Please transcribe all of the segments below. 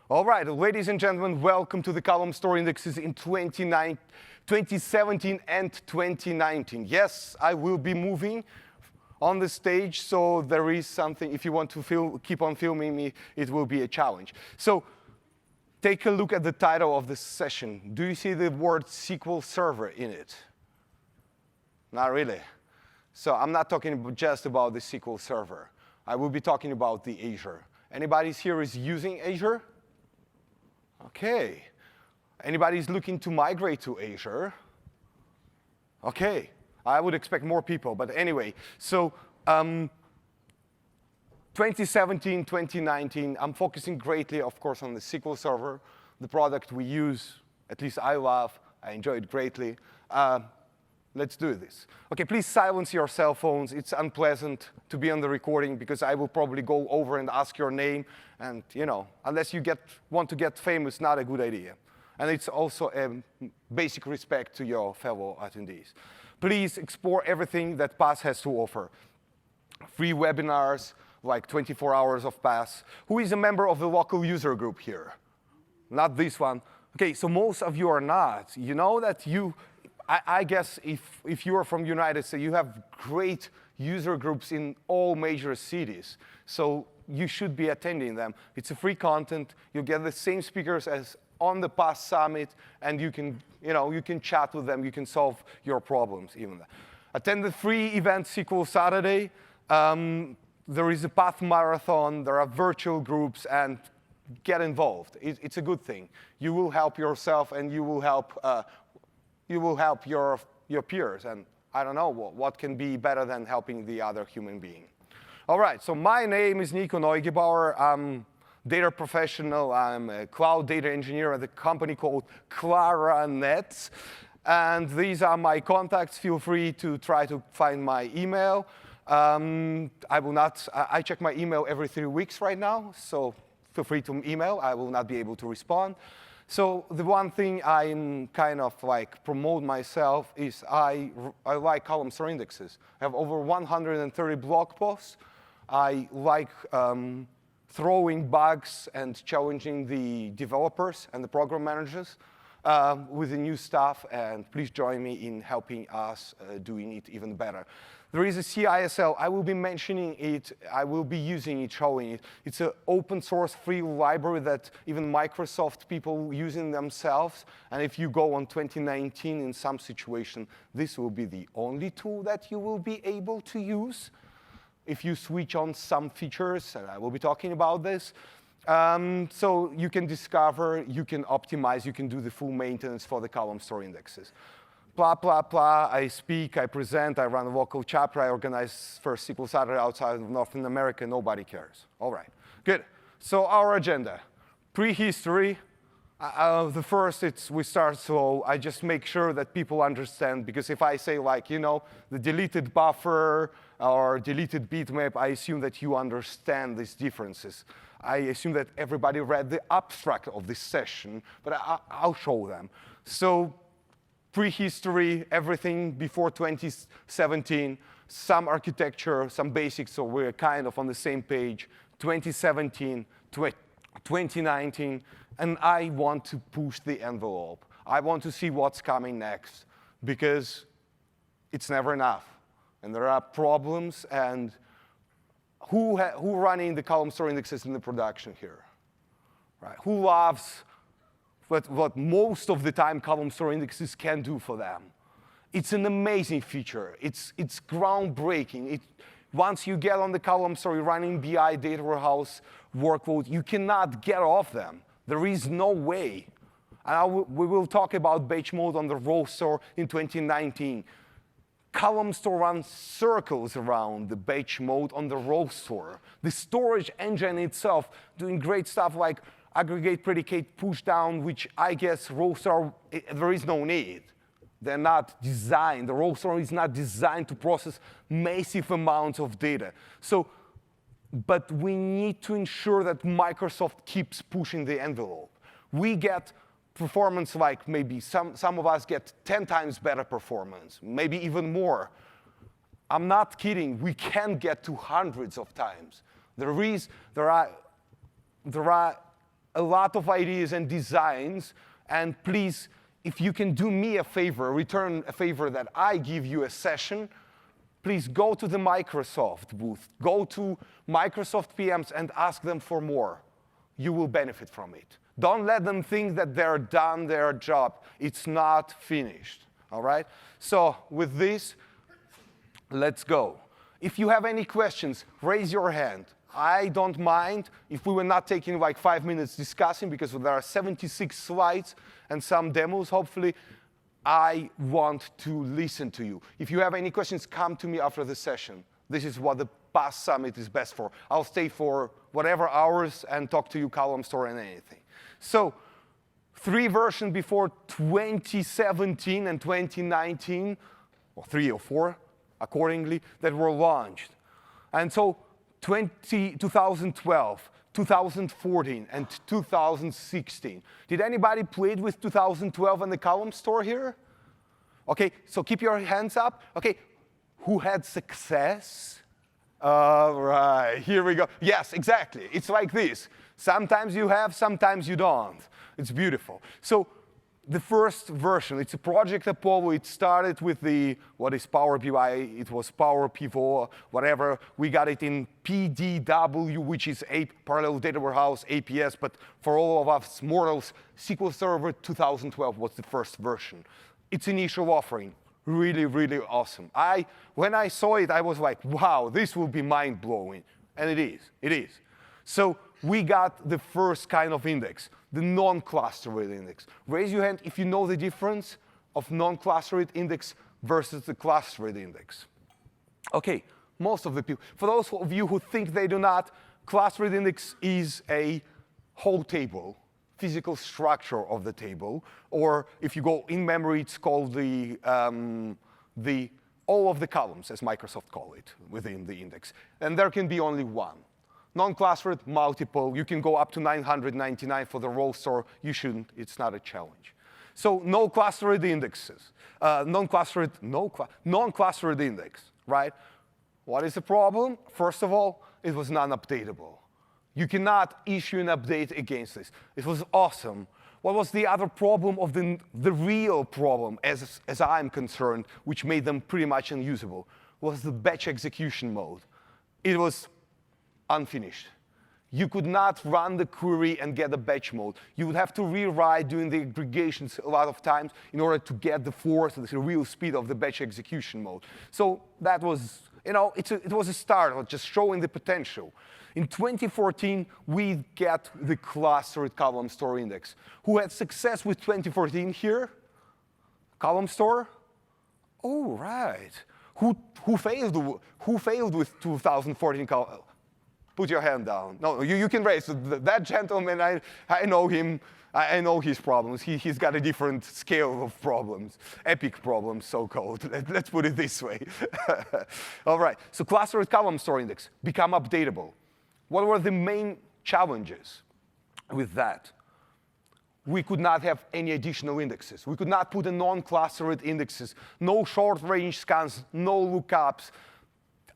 All right, ladies and gentlemen, welcome to the Columnstore Indexes in 2017 and 2019. Yes, I will be moving on the stage, so there is something. If you want to keep on filming me, it will be a challenge. So take a look at the title of this session. Do you see the word SQL Server in it? Not really. So I'm not talking just about the SQL Server. I will be talking about the Azure. Anybody here is using Azure? OK. Anybody's looking to migrate to Azure? OK. I would expect more people. But anyway, so 2017, 2019, I'm focusing greatly, of course, on the SQL Server, the product we use, at least I love. I enjoy it greatly. Let's do this. OK, please silence your cell phones. It's unpleasant to be on the recording because I will probably go over and ask your name. And unless you want to get famous, not a good idea. And it's also a basic respect to your fellow attendees. Please explore everything that PASS has to offer. Free webinars, like 24 hours of PASS. Who is a member of the local user group here? Not this one. OK, so most of you are not. You know that I guess if you are from the United States, you have great user groups in all major cities. So you should be attending them. It's a free content. You get the same speakers as on the PASS Summit, and you can chat with them. You can solve your problems even. Attend the free event SQL Saturday. There is a Path Marathon. There are virtual groups, and get involved. It's a good thing. You will help yourself, and you will help your peers. And I don't know what can be better than helping the other human being. All right, so my name is Niko Neugebauer. I'm data professional. I'm a cloud data engineer at a company called Claranet. And these are my contacts. Feel free to try to find my email. I check my email every 3 weeks right now, so feel free to email. I will not be able to respond. So the one thing I'm kind of like promote myself is I like Columnstore Indexes. I have over 130 blog posts. I like throwing bugs and challenging the developers and the program managers with the new stuff. And please join me in helping us doing it even better. There is a CISL. I will be mentioning it. I will be using it, showing it. It's an open source free library that even Microsoft people using themselves. And if you go on 2019 in some situation, this will be the only tool that you will be able to use. If you switch on some features, and I will be talking about this. So you can discover, you can optimize, you can do the full maintenance for the Columnstore indexes. Blah, blah, blah. I speak, I present, I run a local chapter, I organize first SQL Saturday outside of North America. Nobody cares. All right, good. So our agenda, prehistory. The first, we start slow. I just make sure that people understand, because if I say like, the deleted buffer or deleted bitmap, I assume that you understand these differences. I assume that everybody read the abstract of this session, but I'll show them. So prehistory, everything before 2017, some architecture, some basics, so we're kind of on the same page, 2017, 2019, and I want to push the envelope. I want to see what's coming next, because it's never enough. And there are problems, and who running the Columnstore indexes in the production here? Right? Who loves what most of the time Columnstore indexes can do for them? It's an amazing feature. It's groundbreaking. Once you get on the Columnstore running BI data warehouse workload, you cannot get off them. There is no way. And we will talk about batch mode on the raw store in 2019. Columnstore runs circles around the batch mode on the raw store. The storage engine itself doing great stuff like aggregate, predicate, push down, which I guess raw store, there is no need. They're not designed. The raw store is not designed to process massive amounts of data. But we need to ensure that Microsoft keeps pushing the envelope. We get performance like maybe some of us get 10 times better performance, maybe even more. I'm not kidding. We can get to hundreds of times. There are a lot of ideas and designs. And please, if you can do me a favor, return a favor that I give you a session, please go to the Microsoft booth. Go to Microsoft PMs and ask them for more. You will benefit from it. Don't let them think that they're done their job. It's not finished, all right? So with this, let's go. If you have any questions, raise your hand. I don't mind if we were not taking like 5 minutes discussing, because there are 76 slides and some demos, hopefully. I want to listen to you. If you have any questions, come to me after the session. This is what the past summit is best for. I'll stay for whatever hours and talk to you Columnstore and anything. So 3 versions before 2017 and 2019, or 3 or 4, accordingly, that were launched. And so 2012, 2014, and 2016. Did anybody play with 2012 and the Columnstore here? OK, so keep your hands up. OK, who had success? All right, here we go. Yes, exactly. It's like this. Sometimes you have, sometimes you don't. It's beautiful. So the first version, it's a Project Apollo. It started with what is Power BI? It was Power Pivot, whatever. We got it in PDW, which is Parallel Data Warehouse, APS. But for all of us mortals, SQL Server 2012 was the first version. Its initial offering, really, really awesome. When I saw it, I was like, wow, this will be mind-blowing. And it is. It is. So we got the first kind of index, the non-clustered index. Raise your hand if you know the difference of non-clustered index versus the clustered index. OK, most of the people. For those of you who think they do not, clustered index is a whole table, physical structure of the table. Or if you go in memory, it's called all of the columns, as Microsoft call it, within the index. And there can be only one. Non-clustered, multiple. You can go up to 999 for the row store. You shouldn't. It's not a challenge. So no clustered indexes. Non-clustered index, right? What is the problem? First of all, it was non-updatable. You cannot issue an update against this. It was awesome. What was the other problem of the real problem, as I'm concerned, which made them pretty much unusable, was the batch execution mode. It was unfinished. You could not run the query and get the batch mode. You would have to rewrite doing the aggregations a lot of times in order to get the force, the real speed of the batch execution mode. So that was, it was a start of just showing the potential. In 2014, we get the clustered Columnstore index. Who had success with 2014 here? Columnstore? Oh, right. Who failed with 2014 Columnstore? Put your hand down. No, you can raise. That gentleman, I know him. I know his problems. He's got a different scale of problems, epic problems, so-called. Let's put it this way. All right, so clustered Columnstore index, become updatable. What were the main challenges with that? We could not have any additional indexes. We could not put in non-clustered indexes, no short-range scans, no lookups.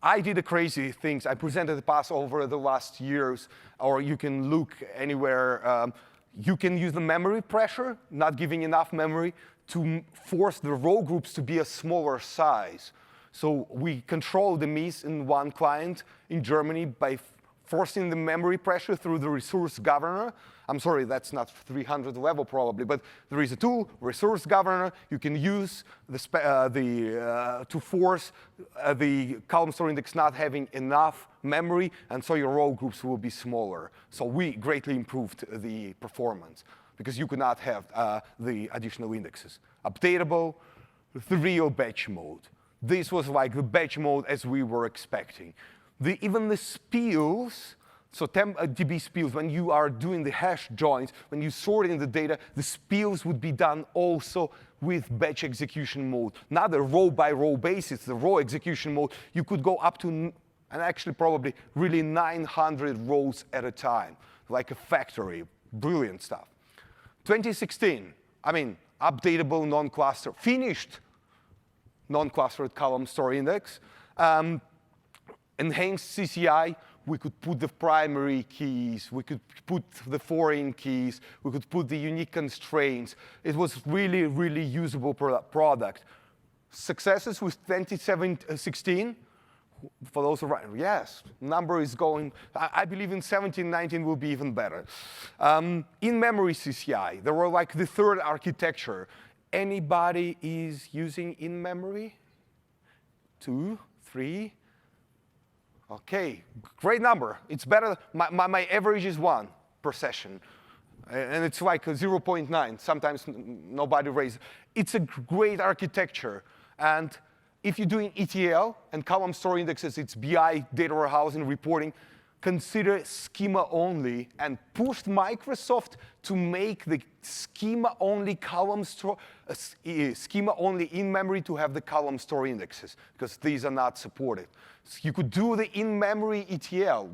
I did the crazy things. I presented the past over the last years, or you can look anywhere. You can use the memory pressure, not giving enough memory, to force the row groups to be a smaller size. So we control the miss in one client in Germany by forcing the memory pressure through the resource governor. I'm sorry, that's not 300 level probably, but there is a tool, resource governor. You can use to force the Columnstore index not having enough memory, and so your row groups will be smaller. So we greatly improved the performance because you could not have the additional indexes. Updatable, the real batch mode. This was like the batch mode as we were expecting. Even the spills, so DB spills, when you are doing the hash joins, when you sort in the data, the spills would be done also with batch execution mode. Not a row-by-row basis, the row execution mode, you could go up to, and actually probably really 900 rows at a time, like a factory. Brilliant stuff. 2016, updatable non-cluster, finished non-clustered Columnstore index. Enhanced CCI, we could put the primary keys, we could put the foreign keys, we could put the unique constraints. It was really, really usable product. Successes with 2016, for those around, yes, number is going, I believe in 17, 19 will be even better. In-memory CCI, they were like the third architecture. Anybody is using in-memory? 2, 3. OK, great number. It's better. My average is 1 per session. And it's like 0.9. Sometimes nobody raises. It's a great architecture. And if you're doing ETL and column store indexes, it's BI, data warehousing, reporting, consider schema-only and pushed Microsoft to make the schema-only column store, schema-only in-memory to have the column store indexes, because these are not supported. So you could do the in-memory ETL.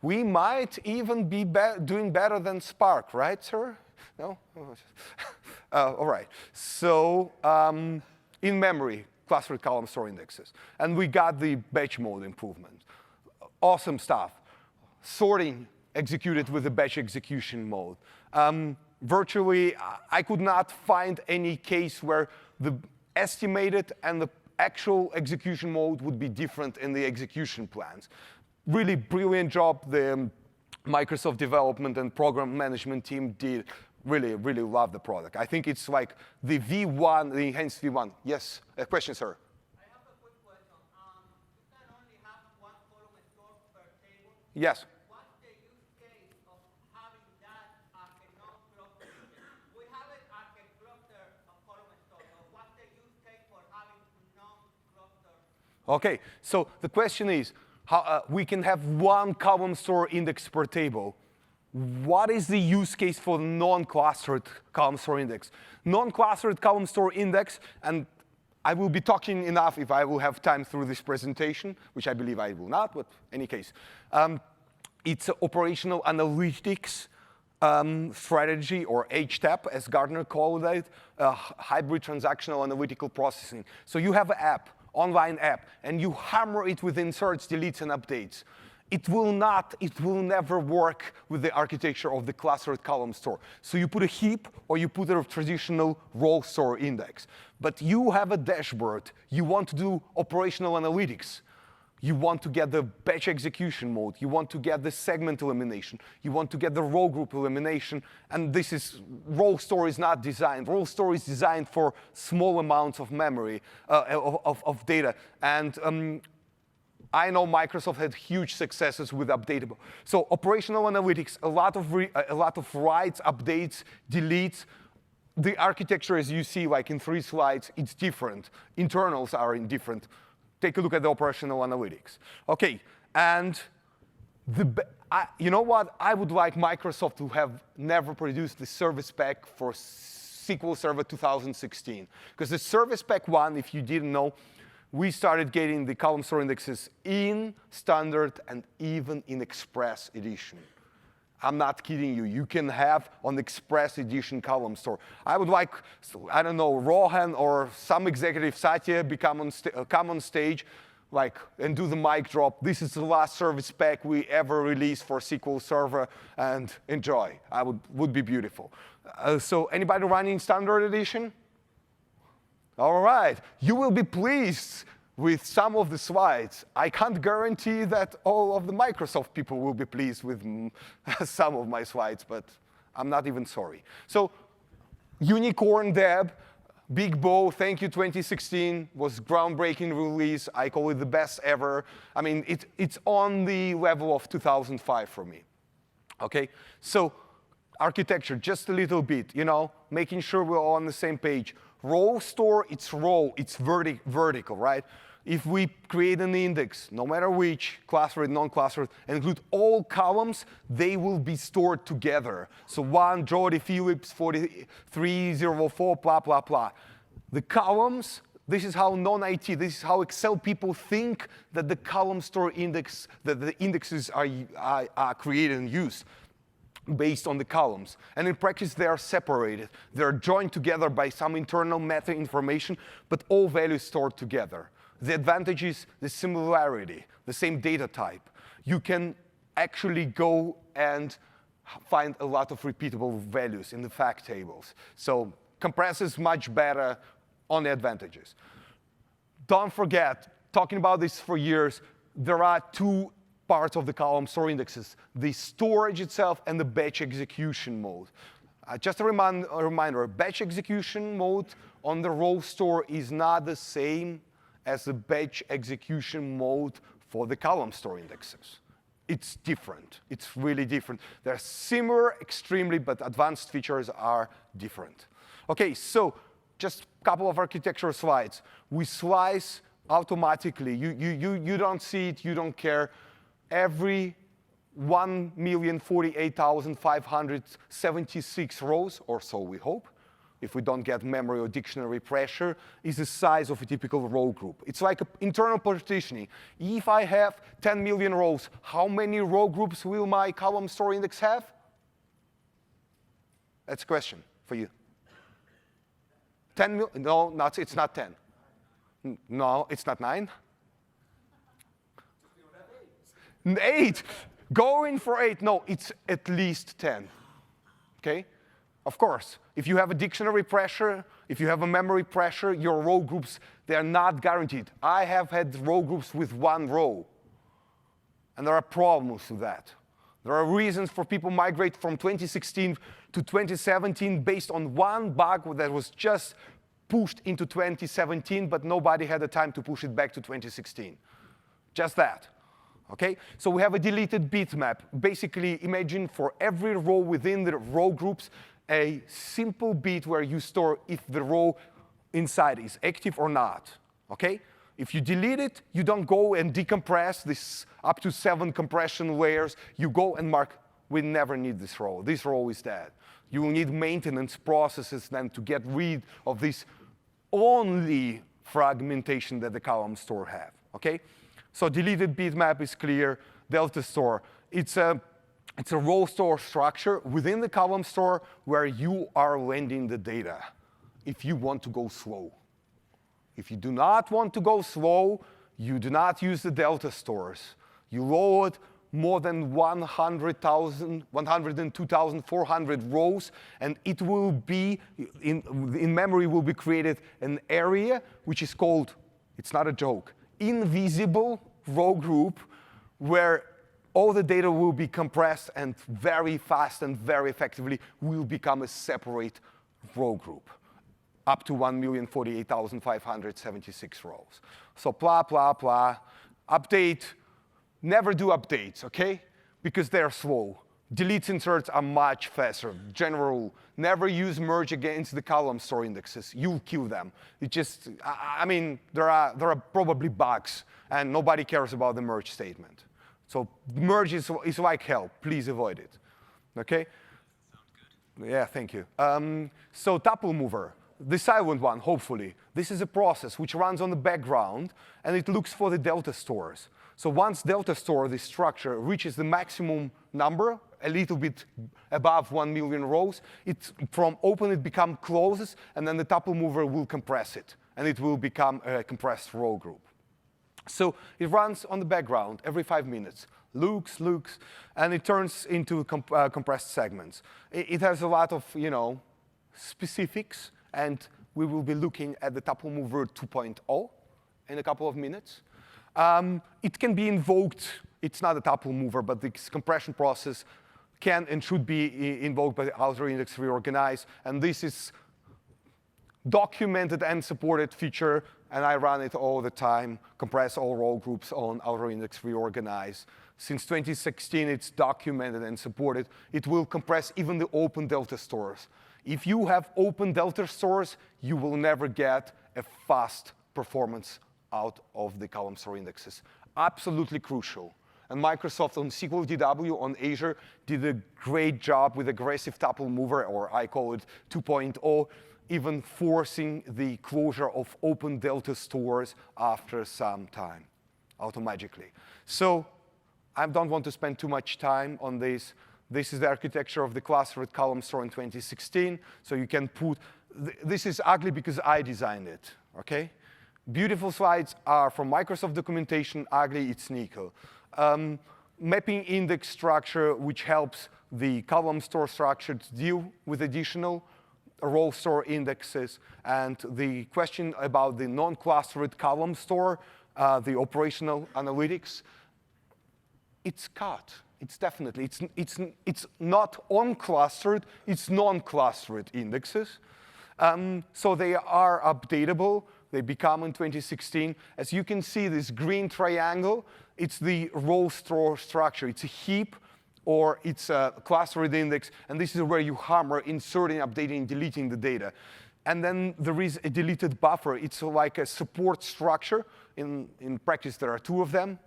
We might even be doing better than Spark, right, sir? No? All right. So in-memory, clustered column store indexes. And we got the batch mode improvement. Awesome stuff. Sorting executed with the batch execution mode. Virtually, I could not find any case where the estimated and the actual execution mode would be different in the execution plans. Really brilliant job the Microsoft development and program management team did. Really, really love the product. I think it's like the V1, the enhanced V1. Yes, a question, sir. I have a quick question. You can only have one column store per table. Yes. What's the use case of having that as a non-cluster? We have it as a cluster of column store. So what's the use case for having non-cluster? OK, so the question is, how, we can have one column store index per table. What is the use case for non-clustered column store index? Non-clustered column store index, and I will be talking enough if I will have time through this presentation, which I believe I will not, but in any case. It's operational analytics strategy, or HTAP, as Gartner called it, hybrid transactional analytical processing. So you have an app, online app, and you hammer it with inserts, deletes, and updates. It will never work with the architecture of the clustered column store. So you put a heap, or you put a traditional row store index. But you have a dashboard. You want to do operational analytics. You want to get the batch execution mode. You want to get the segment elimination. You want to get the row group elimination. And this is, row store is not designed. Row store is designed for small amounts of memory, of data. And I know Microsoft had huge successes with updatable. So operational analytics, a lot of writes, updates, deletes. The architecture, as you see, like in 3 slides, it's different. Internals are indifferent. Take a look at the operational analytics. OK, and you know what? I would like Microsoft to have never produced the service pack for SQL Server 2016. Because the service pack 1, if you didn't know, we started getting the column store indexes in standard and even in Express edition. I'm not kidding you. You can have on Express edition column store. I would like, I don't know, Rohan or some executive, Satya, come on stage and do the mic drop. This is the last service pack we ever released for SQL Server, and enjoy. Would be beautiful. So anybody running standard edition? All right, you will be pleased with some of the slides. I can't guarantee that all of the Microsoft people will be pleased with some of my slides, but I'm not even sorry. So Unicorn Deb, Big Bow, thank you 2016, was groundbreaking release. I call it the best ever. I mean, it's on the level of 2005 for me. OK, so architecture, just a little bit, making sure we're all on the same page. Row store, it's row, it's vertical, right? If we create an index, no matter which, clustered, non-clustered, and include all columns, they will be stored together. So 1, Jody Phillips, 4304, blah, blah, blah. The columns, this is how non-IT, this is how Excel people think that the column store index, that the indexes are created and used, based on the columns. And in practice, they are separated. They're joined together by some internal meta information, but all values stored together. The advantage is the similarity, the same data type. you can actually go and find a lot of repeatable values in the fact tables. So compress is much better on the advantages. Don't forget, talking about this for years, there are two parts of the column store indexes, the storage itself and the batch execution mode. Just a reminder, batch execution mode on the row store is not the same as the batch execution mode for the column store indexes. It's different. It's really different. They're similar extremely, but advanced features are different. OK, so just a couple of architectural slides. We slice automatically. You don't see it. You don't care. Every 1,048,576 rows, or so we hope, if we don't get memory or dictionary pressure, is the size of a typical row group. It's like internal partitioning. If I have 10 million rows, how many row groups will my column store index have? That's a question for you. 10 million? No, it's not 10. No, it's not 9. 8. Going for 8. No, it's at least 10. OK? Of course, if you have a dictionary pressure, if you have a memory pressure, your row groups, they are not guaranteed. I have had row groups with 1 row. And there are problems with that. There are reasons for people migrate from 2016 to 2017 based on one bug that was just pushed into 2017, but nobody had the time to push it back to 2016. Just that. Okay? So we have a deleted bitmap. Basically, imagine for every row within the row groups, a simple bit where you store if the row inside is active or not. Okay? If you delete it, you don't go and decompress this up to 7 compression layers. You go and mark, we never need this row. This row is dead. You will need maintenance processes then to get rid of this only fragmentation that the column store have. Okay? So deleted bitmap is clear. Delta store, it's a row store structure within the column store where you are lending the data if you want to go slow. If you do not want to go slow, you do not use the delta stores. You load more than 102,400 rows, and it will be, in memory will be created an area which is called, it's not a joke, invisible row group, where all the data will be compressed and very fast and very effectively will become a separate row group, up to 1,048,576 rows. So blah, blah, blah. Update, never do updates, OK? Because they're slow. Deletes inserts are much faster. General, never use merge against the column store indexes. You'll kill them. It just, I mean, there are probably bugs, and nobody cares about the merge statement. So merge is like hell. Please avoid it. OK? Sounds good. Yeah, thank you. So tuple mover, the silent one, hopefully. This is a process which runs on the background, and it looks for the delta stores. So once delta store, the structure, reaches the maximum number, a little bit above 1 million rows, from open it becomes closes, and then the tuple mover will compress it, and it will become a compressed row group. So it runs on the background every 5 minutes, looks, and it turns into compressed segments. It has a lot of, specifics, and we will be looking at the tuple mover 2.0 in a couple of minutes. It can be invoked. It's not a tuple mover, but this compression process can and should be invoked by the outer index reorganize. And this is documented and supported feature, and I run it all the time, compress all row groups on outer index reorganize. Since 2016, it's documented and supported. It will compress even the open delta stores. If you have open delta stores, you will never get a fast performance out of the column store indexes. Absolutely crucial. And Microsoft on SQL DW on Azure did a great job with aggressive tuple mover, or I call it 2.0, even forcing the closure of open delta stores after some time, automatically. So I don't want to spend too much time on this. This is the architecture of the clustered column store in 2016. So you can put, this is ugly because I designed it, OK? Beautiful slides are from Microsoft documentation. Ugly, it's Niko. mapping index structure, which helps the column store structure to deal with additional row store indexes. And the question about the non-clustered column store, the operational analytics, it's cut. It's definitely, it's not on-clustered, it's non-clustered indexes. So they are updatable. They become in 2016. As you can see, this green triangle, it's the row store structure. It's a heap, or it's a clustered index, and this is where you hammer inserting, updating, deleting the data. And then there is a deleted buffer. It's like a support structure. In practice, there are two of them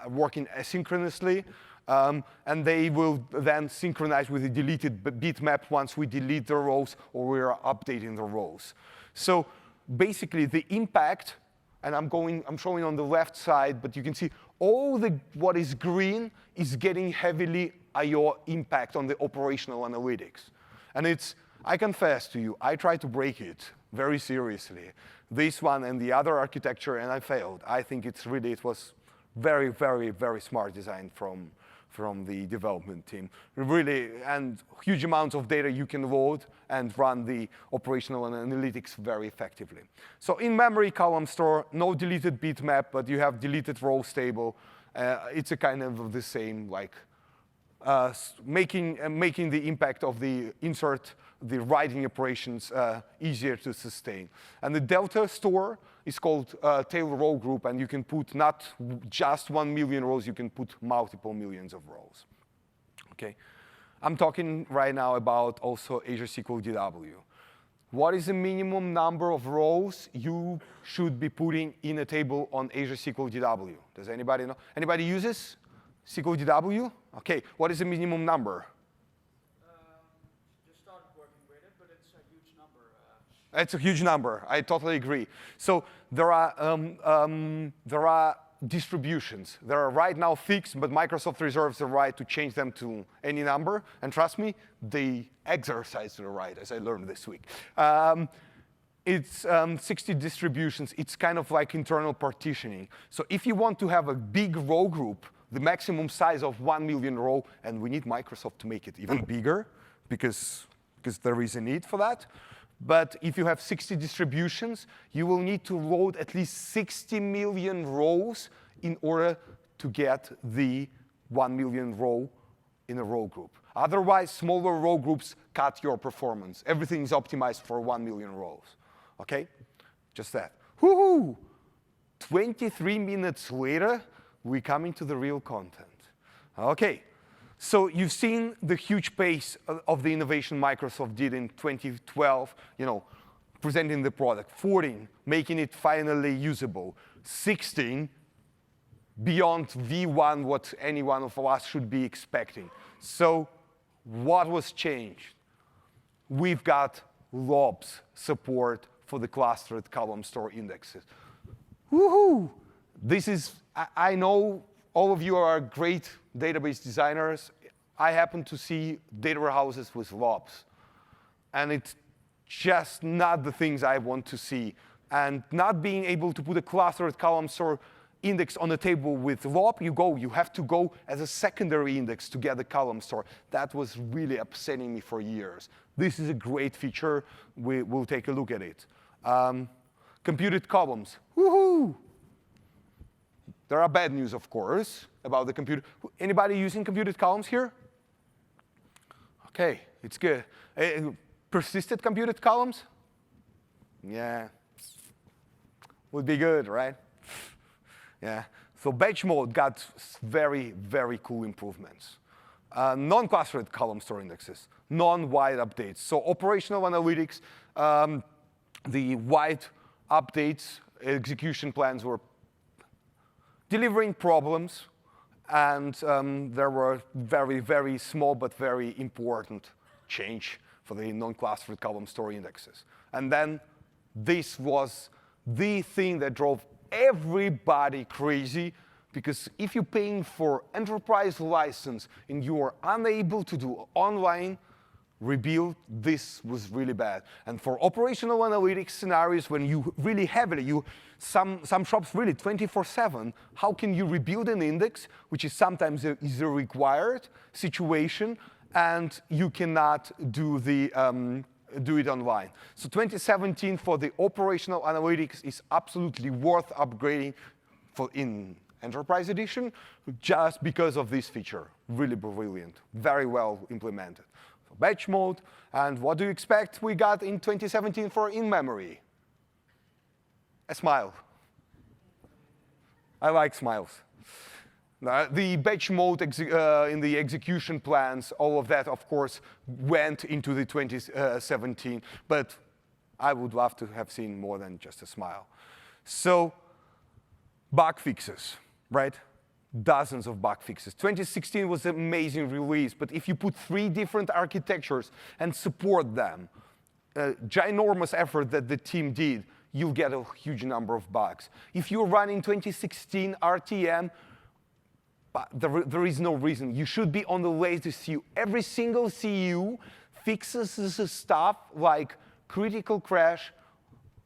working asynchronously. And they will then synchronize with the deleted bitmap once we delete the rows or we are updating the rows. So basically, the impact, and I'm showing on the left side, but you can see all what is green is getting heavily I/O impact on the operational analytics. And I confess to you, I tried to break it very seriously. This one and the other architecture, and I failed. I think it was very, very, very smart design from the development team. Really, and huge amounts of data you can load and run the operational and analytics very effectively. So in-memory column store, no deleted bitmap, but you have deleted rows table. It's a kind of the same, like making the impact of the insert, the writing operations easier to sustain. And the delta store is called tail row group, and you can put not just 1 million rows, you can put multiple millions of rows. Okay, I'm talking right now about also Azure SQL DW. What is the minimum number of rows you should be putting in a table on Azure SQL DW? Does anybody know? Anybody uses SQL DW? Okay, what is the minimum number? Just started working with it, but it's a huge number. It's a huge number. I totally agree. So there are distributions. They are right now fixed, but Microsoft reserves the right to change them to any number. And trust me, they exercise the right, as I learned this week. It's 60 distributions. It's kind of like internal partitioning. So if you want to have a big row group, the maximum size of 1 million row, and we need Microsoft to make it even bigger because there is a need for that. But if you have 60 distributions, you will need to load at least 60 million rows in order to get the 1 million row in a row group. Otherwise, smaller row groups cut your performance. Everything is optimized for 1 million rows. Okay? Just that. Woohoo! 23 minutes later, we come into the real content. Okay. So you've seen the huge pace of the innovation Microsoft did in 2012, presenting the product. 14, making it finally usable. 16, beyond V1, what any one of us should be expecting. So what was changed? We've got LOBS support for the clustered column store indexes. Woohoo! This is, I know all of you are great database designers. I happen to see data warehouses with LOBS. And it's just not the things I want to see. And not being able to put a clustered column store index on a table with LOB, you have to go as a secondary index to get the column store. That was really upsetting me for years. This is a great feature. We'll take a look at it. Computed columns. Woohoo! There are bad news, of course, about the computer. Anybody using computed columns here? OK, it's good. Persisted computed columns? Yeah. Would be good, right? Yeah. So batch mode got very, very cool improvements. Non-clustered column store indexes, non-wide updates. So operational analytics, the wide updates, execution plans were delivering problems, and there were very, very small but very important change for the non-clustered column store indexes. And then this was the thing that drove everybody crazy, because if you're paying for enterprise license and you are unable to do online, rebuild, this was really bad. And for operational analytics scenarios, when you really heavily, some shops really 24/7, how can you rebuild an index, which is sometimes is a required situation, and you cannot do it online. So 2017 for the operational analytics is absolutely worth upgrading in Enterprise Edition just because of this feature. Really brilliant, very well implemented. So batch mode, and what do you expect we got in 2017 for in-memory? A smile. I like smiles. The batch mode in the execution plans, all of that, of course, went into the 2017, but I would love to have seen more than just a smile. So bug fixes, right? Dozens of bug fixes. 2016 was an amazing release, but if you put 3 different architectures and support them, ginormous effort that the team did, you'll get a huge number of bugs. If you're running 2016 RTM, there is no reason. You should be on the latest CU. Every single CU fixes this stuff like critical crash,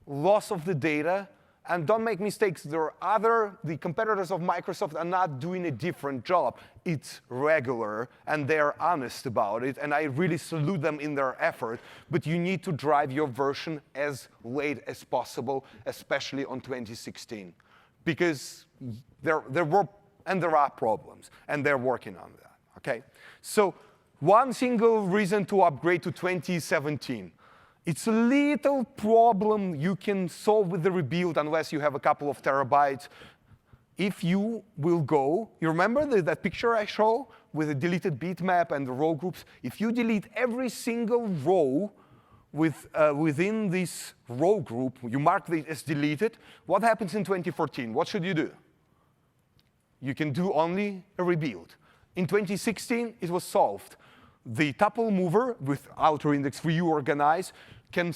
loss of the data, and don't make mistakes. The competitors of Microsoft are not doing a different job. It's regular, and they're honest about it, and I really salute them in their effort, but you need to drive your version as late as possible, especially on 2016, because there are problems, and they're working on that, okay? So one single reason to upgrade to 2017. It's a little problem you can solve with the rebuild unless you have a couple of terabytes. If you will go, you remember that picture I showed with the deleted bitmap and the row groups? If you delete every single row within this row group, you mark it as deleted, what happens in 2014? What should you do? You can do only a rebuild. In 2016, it was solved. The tuple mover with outer index reorganize can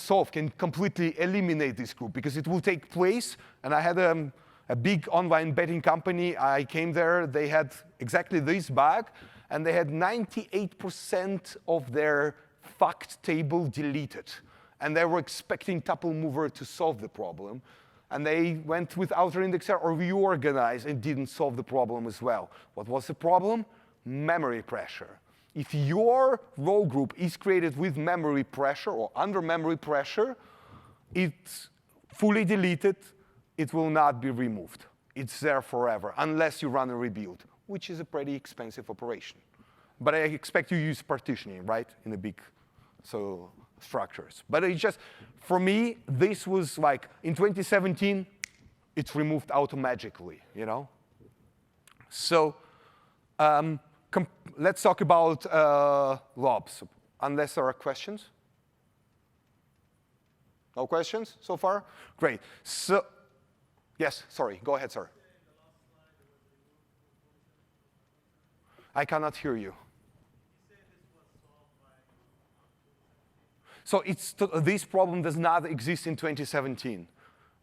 completely eliminate this group because it will take place. And I had a big online betting company. I came there. They had exactly this bug, and they had 98% of their fact table deleted. And they were expecting tuple mover to solve the problem. And they went with outer indexer or reorganize and didn't solve the problem as well. What was the problem? Memory pressure. If your row group is created with memory pressure or under memory pressure, it's fully deleted. It will not be removed. It's there forever, unless you run a rebuild, which is a pretty expensive operation. But I expect you use partitioning, right, in the big structures. But it's just, for me, this was like, in 2017, it's removed automatically, you know? So let's talk about lobs, unless there are questions. No questions so far? Great. So, yes, sorry, go ahead, sir. I cannot hear you. So this problem does not exist in 2017.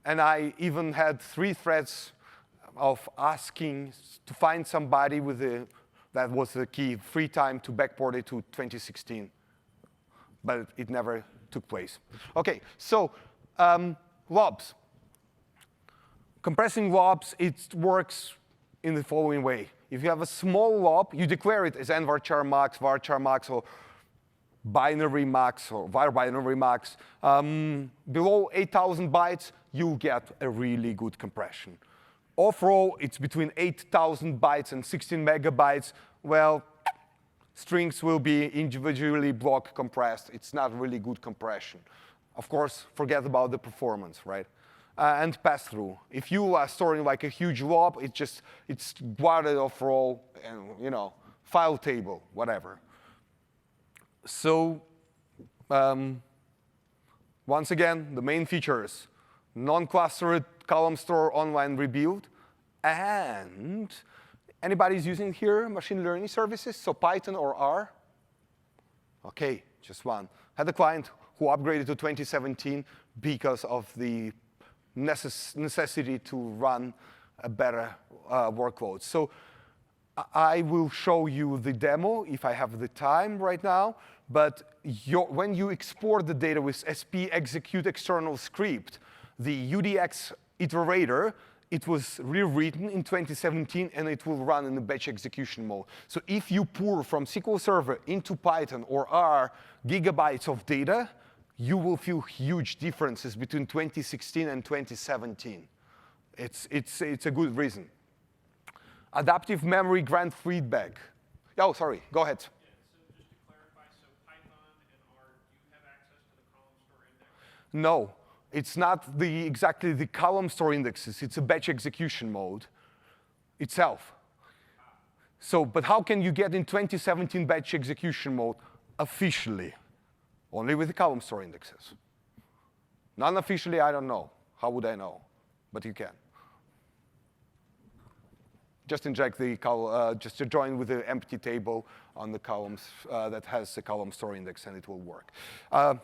And I even had 3 threads of asking to find somebody that was the key, free time to backport it to 2016. But it never took place. OK, so lobs. Compressing lobs, it works in the following way. If you have a small lob, you declare it as nvarchar max, varchar max, or binary max or var binary max. Below 8,000 bytes, you'll get a really good compression. Off-row, it's between 8,000 bytes and 16 megabytes. Well, strings will be individually block compressed. It's not really good compression. Of course, forget about the performance, right? And pass-through. If you are storing like a huge lob, it's guarded off-row and file table, whatever. So once again, the main features: non-clustered column store online rebuild, and anybody's using here machine learning services, so Python or R? OK, just one. Had a client who upgraded to 2017 because of the necessity to run a better workload. So I will show you the demo if I have the time right now. But when you export the data with sp execute external script, the UDX iterator, it was rewritten in 2017, and it will run in the batch execution mode. So if you pour from SQL Server into Python or R gigabytes of data, you will feel huge differences between 2016 and 2017. It's a good reason. Adaptive memory grant feedback. Oh, sorry, go ahead. Yeah, so just to clarify, so Python and R, do you have access to the Columnstore index? No, it's not exactly the Columnstore indexes. It's a batch execution mode itself. So, but how can you get in 2017 batch execution mode officially? Only with the Columnstore indexes. Non-officially, I don't know. How would I know? But you can. Just inject the just to join with the empty table on the columns that has the Columnstore index, and it will work.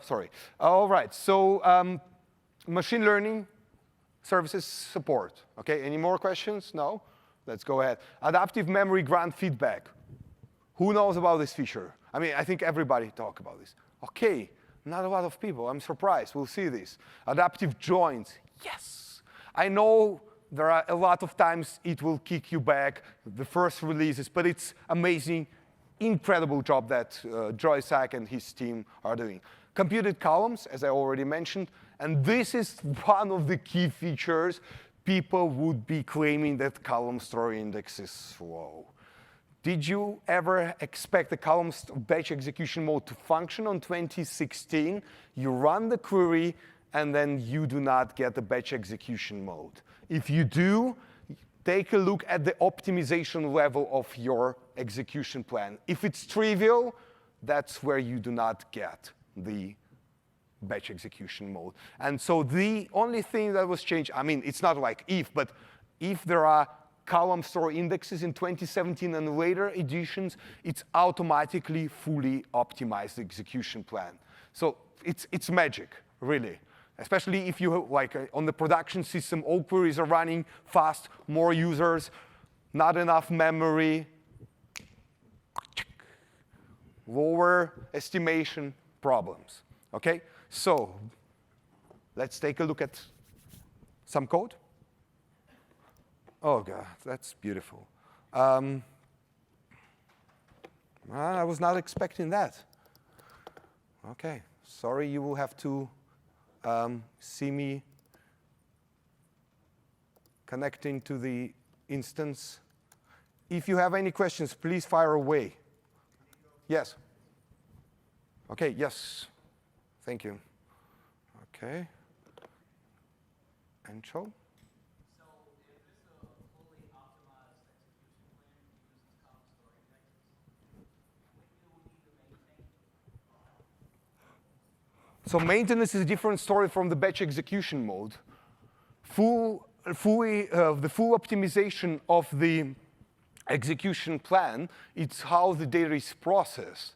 Sorry. All right. So machine learning services support. Okay. Any more questions? No. Let's go ahead. Adaptive memory grant feedback. Who knows about this feature? I mean, I think everybody talk about this. Okay. Not a lot of people. I'm surprised. We'll see this. Adaptive joins. Yes. I know. There are a lot of times it will kick you back, the first releases, but it's amazing, incredible job that Joy Sack and his team are doing. Computed columns, as I already mentioned, and this is one of the key features. People would be claiming that Columnstore index is slow. Did you ever expect the Columnstore batch execution mode to function on 2016? You run the query, and then you do not get the batch execution mode. If you do, take a look at the optimization level of your execution plan. If it's trivial, that's where you do not get the batch execution mode. And so the only thing that was changed, I mean, it's not like if, but if there are Columnstore indexes in 2017 and later editions, it's automatically fully optimized the execution plan. So it's magic, really. Especially if you, like on the production system, all queries are running fast, more users, not enough memory, lower estimation problems. Okay? So let's take a look at some code. Oh, God, that's beautiful. I was not expecting that. Okay, sorry, you will have to see me connecting to the instance. If you have any questions, please fire away. Yes. Okay, yes. Thank you. Okay. And show. So if it's a fully optimized execution plan that uses Columnstore indexes, when do we need to maintain? So maintenance is a different story from the batch execution mode. The full optimization of the execution plan, it's how the data is processed.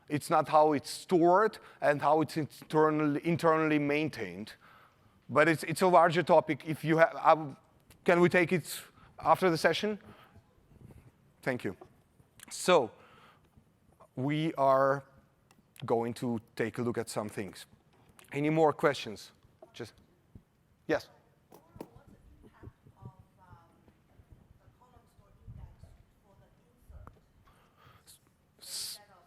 It's not how it's stored and how it's internally maintained. But it's a larger topic. If you have, can we take it after the session? Thank you. So we are going to take a look at some things. Any more questions? Just yes. What's the impact of the Columnstore index for the insert? Instead of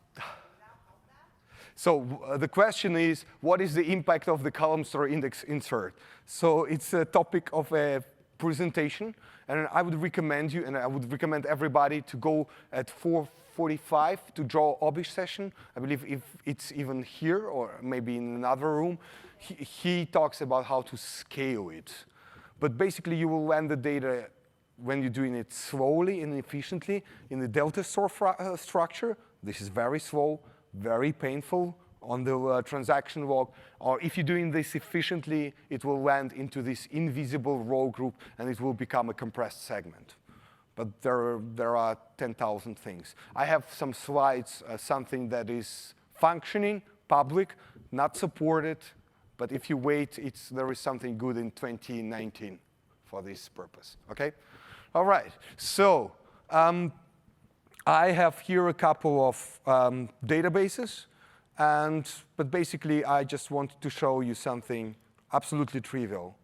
without of that? So the question is, what is the impact of the Columnstore index insert? So it's a topic of a presentation, and I would recommend you, and I would recommend everybody to go at 4:45 to draw Obish session. I believe if it's even here or maybe in another room, he talks about how to scale it. But basically, you will land the data when you're doing it slowly and efficiently in the delta store structure. This is very slow, very painful on the transaction log. Or if you're doing this efficiently, it will land into this invisible row group, and it will become a compressed segment. But there are 10,000 things. I have some slides, something that is functioning, public, not supported, but if you wait, there is something good in 2019 for this purpose, okay? All right, so I have here a couple of databases, but basically I just wanted to show you something absolutely trivial.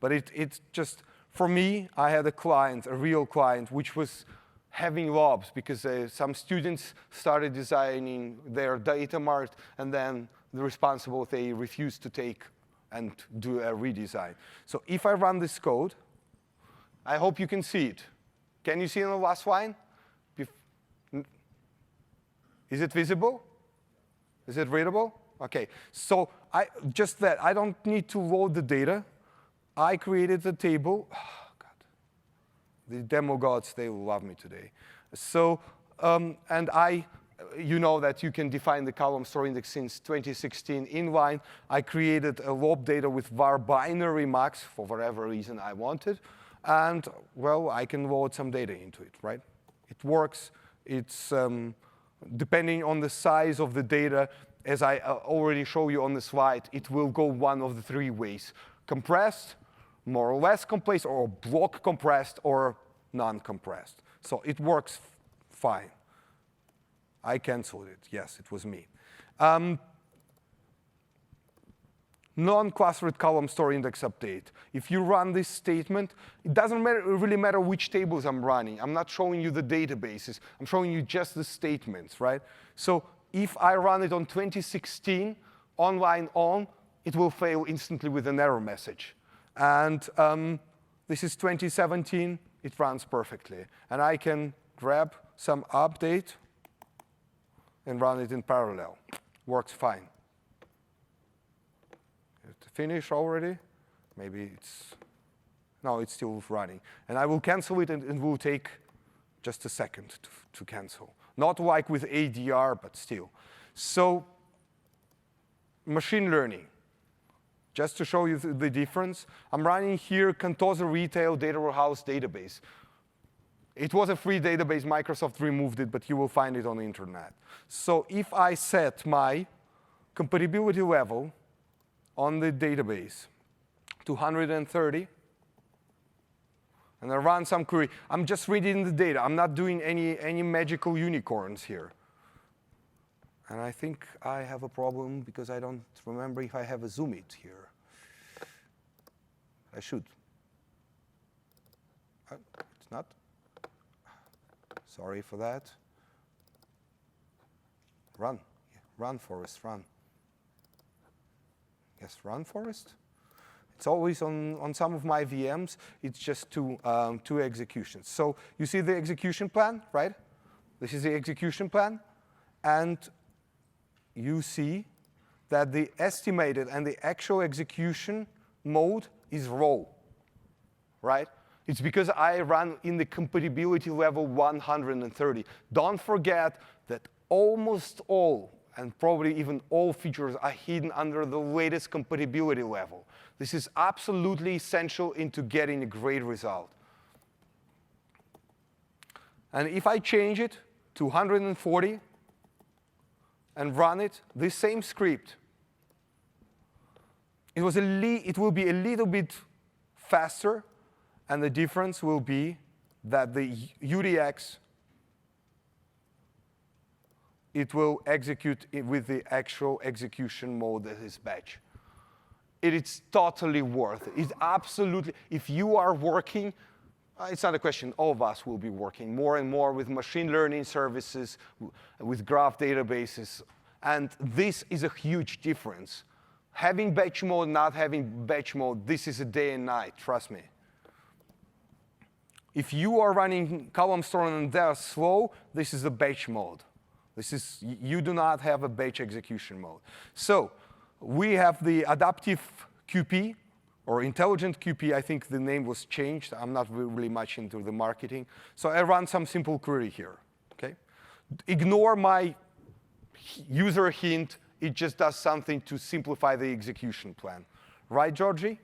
But it's just, for me, I had a client, a real client, which was having lobs because some students started designing their data mart, and then the responsible, they refused to take and do a redesign. So if I run this code, I hope you can see it. Can you see in the last line? Is it visible? Is it readable? OK. So I don't need to load the data. I created the table. Oh, God. The demo gods, they love me today. So, you know that you can define the column store index since 2016 inline. I created a lob data with var binary max for whatever reason I wanted. And, well, I can load some data into it, right? It works. It's depending on the size of the data, as I already showed you on the slide, it will go one of the three ways. Compressed, more or less compressed, or block compressed, or non-compressed. So it works fine. I canceled it. Yes, it was me. Non-clustered column store index update. If you run this statement, it doesn't really matter which tables I'm running. I'm not showing you the databases. I'm showing you just the statements, right? So if I run it on 2016, online on, it will fail instantly with an error message. And this is 2017. It runs perfectly. And I can grab some update and run it in parallel. Works fine. Finish already? Maybe it's, no, it's still running. And I will cancel it, and it will take just a second to cancel. Not like with ADR, but still. So machine learning. Just to show you the difference, I'm running here Contoso Retail Data Warehouse Database. It was a free database. Microsoft removed it, but you will find it on the internet. So if I set my compatibility level on the database to 130, and I run some query. I'm just reading the data. I'm not doing any magical unicorns here. And I think I have a problem because I don't remember if I have a zoom it here. I should. It's not. Sorry for that. Run. Run, Forest, run. Yes, run, Forest. It's always on some of my VMs. It's just two executions. So you see the execution plan, right? This is the execution plan. And you see that the estimated and the actual execution mode is raw, right? It's because I run in the compatibility level 130. Don't forget that almost all, and probably even all features are hidden under the latest compatibility level. This is absolutely essential into getting a great result. And if I change it to 140 and run it, this same script, it will be a little bit faster, and the difference will be that the UDX, it will execute with the actual execution mode that is batch. It is totally worth it. It's absolutely, if you are working, it's not a question, all of us will be working more and more with machine learning services, with graph databases, and this is a huge difference. Having batch mode, not having batch mode, this is a day and night, trust me. If you are running Columnstore and they're slow, this is a batch mode. You do not have a batch execution mode. So we have the adaptive QP, or intelligent QP. I think the name was changed. I'm not really much into the marketing. So I run some simple query here. Okay? Ignore my user hint. It just does something to simplify the execution plan. Right, Georgie?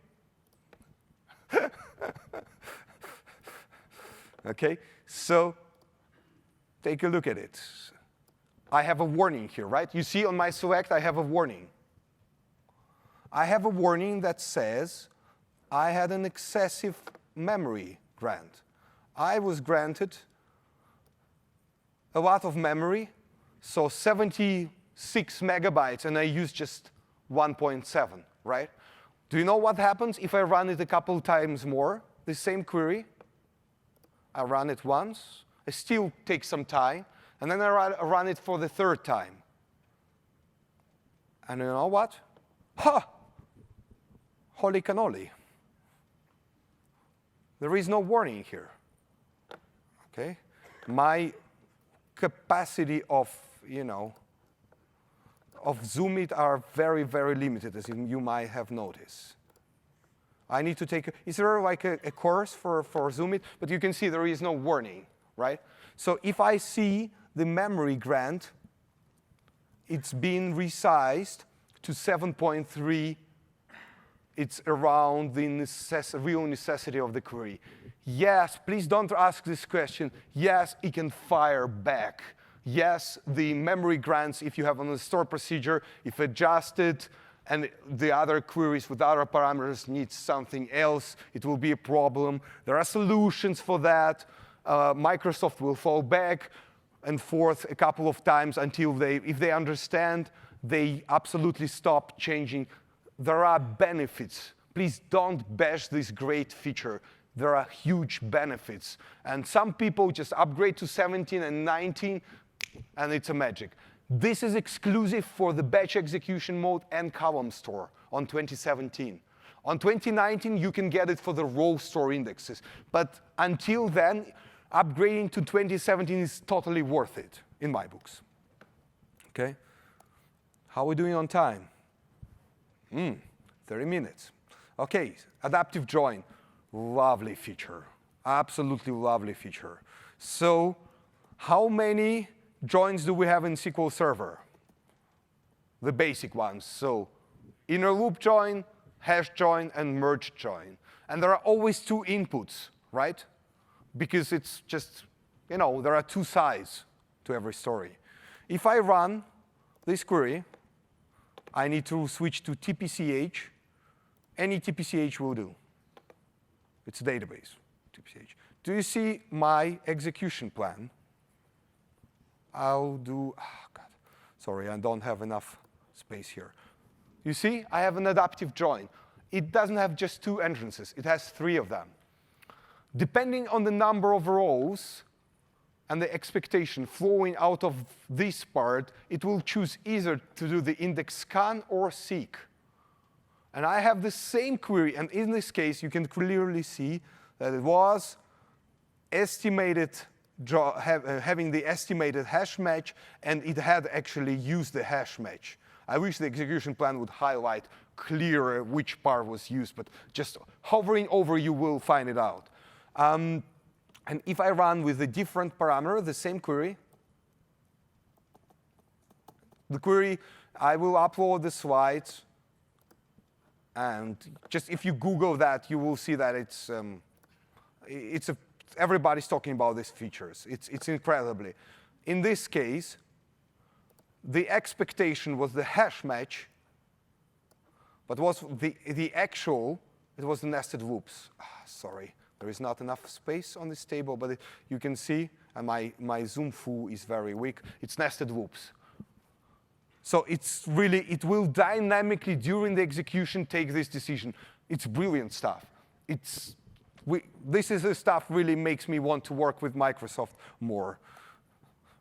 OK, so take a look at it. I have a warning here, right? You see on my select, I have a warning. I have a warning that says I had an excessive memory grant. I was granted a lot of memory, so 76 megabytes, and I use just 1.7, right? Do you know what happens if I run it a couple times more, the same query? I run it once, it still takes some time, and then I run it for the third time. And you know what? Ha! Holy cannoli. There is no warning here. Okay? My capacity of, of zoom it are very, very limited, as you might have noticed. I need to take, is there like a course for zoom it? But you can see there is no warning, right? So if I see the memory grant, it's been resized to 7.3. It's around the real necessity of the query. Yes, please don't ask this question. Yes, it can fire back. Yes, the memory grants, if you have on the store procedure, if adjusted, and the other queries with other parameters need something else, it will be a problem. There are solutions for that. Microsoft will fall back and forth a couple of times until if they understand, they absolutely stop changing. There are benefits. Please don't bash this great feature. There are huge benefits. And some people just upgrade to 17 and 19, and it's a magic. This is exclusive for the batch execution mode and column store on 2017. On 2019, you can get it for the row store indexes. But until then, upgrading to 2017 is totally worth it, in my books. Okay? How are we doing on time? 30 minutes. Okay, adaptive join. Lovely feature. Absolutely lovely feature. So how many joins do we have in SQL Server? The basic ones. So inner loop join, hash join, and merge join. And there are always two inputs, right? Because it's just, there are two sides to every story. If I run this query, I need to switch to TPCH. Any TPCH will do. It's a database, TPCH. Do you see my execution plan? God, sorry, I don't have enough space here. You see, I have an adaptive join. It doesn't have just two entrances. It has three of them. Depending on the number of rows and the expectation flowing out of this part, it will choose either to do the index scan or seek. And I have the same query, and in this case, you can clearly see that it was estimated, having the estimated hash match, and it had actually used the hash match. I wish the execution plan would highlight clearer which part was used, but just hovering over, you will find it out. And if I run with a different parameter, the same query, I will upload the slides. And just if you Google that, you will see that everybody's talking about these features. It's incredibly. In this case, the expectation was the hash match, but was the actual, it was the nested loops. Sorry. There is not enough space on this table, but you can see, and my zoom foo is very weak, it's nested loops. So it will dynamically, during the execution, take this decision. It's brilliant stuff. This is the stuff really makes me want to work with Microsoft more.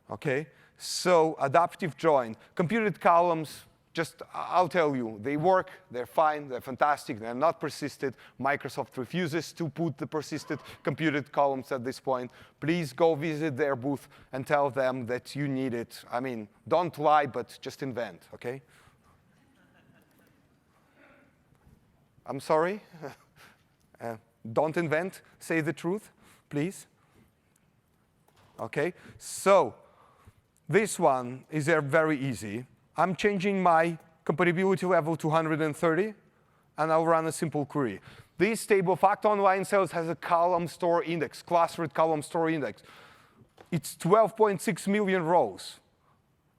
Okay? So adaptive join. Computed columns, I'll tell you, they work, they're fine, they're fantastic, they're not persisted. Microsoft refuses to put the persisted computed columns at this point. Please go visit their booth and tell them that you need it. I mean, don't lie, but just invent, okay? I'm sorry? Don't invent, say the truth, please. Okay, so this one is very easy. I'm changing my compatibility level to 130, and I'll run a simple query. This table, fact online sales, has a column store index, clustered column store index. It's 12.6 million rows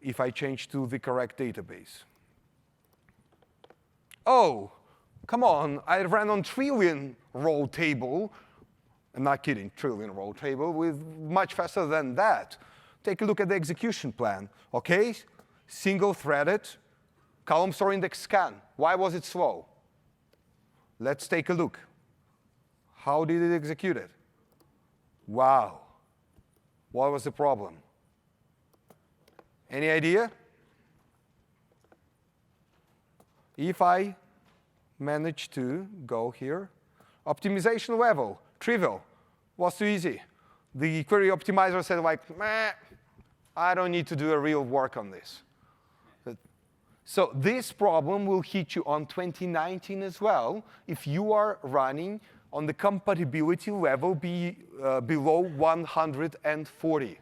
if I change to the correct database. Oh, come on, I ran on trillion row table. I'm not kidding, trillion row table with much faster than that. take a look at the execution plan. Okay, single-threaded, column store index scan. Why was it slow? Let's take a look. How did it execute it? Wow. What was the problem? Any idea? If I manage to go here, optimization level, trivial, was too easy. The query optimizer said like, meh, I don't need to do a real work on this. So this problem will hit you on 2019 as well if you are running on the compatibility level below 140.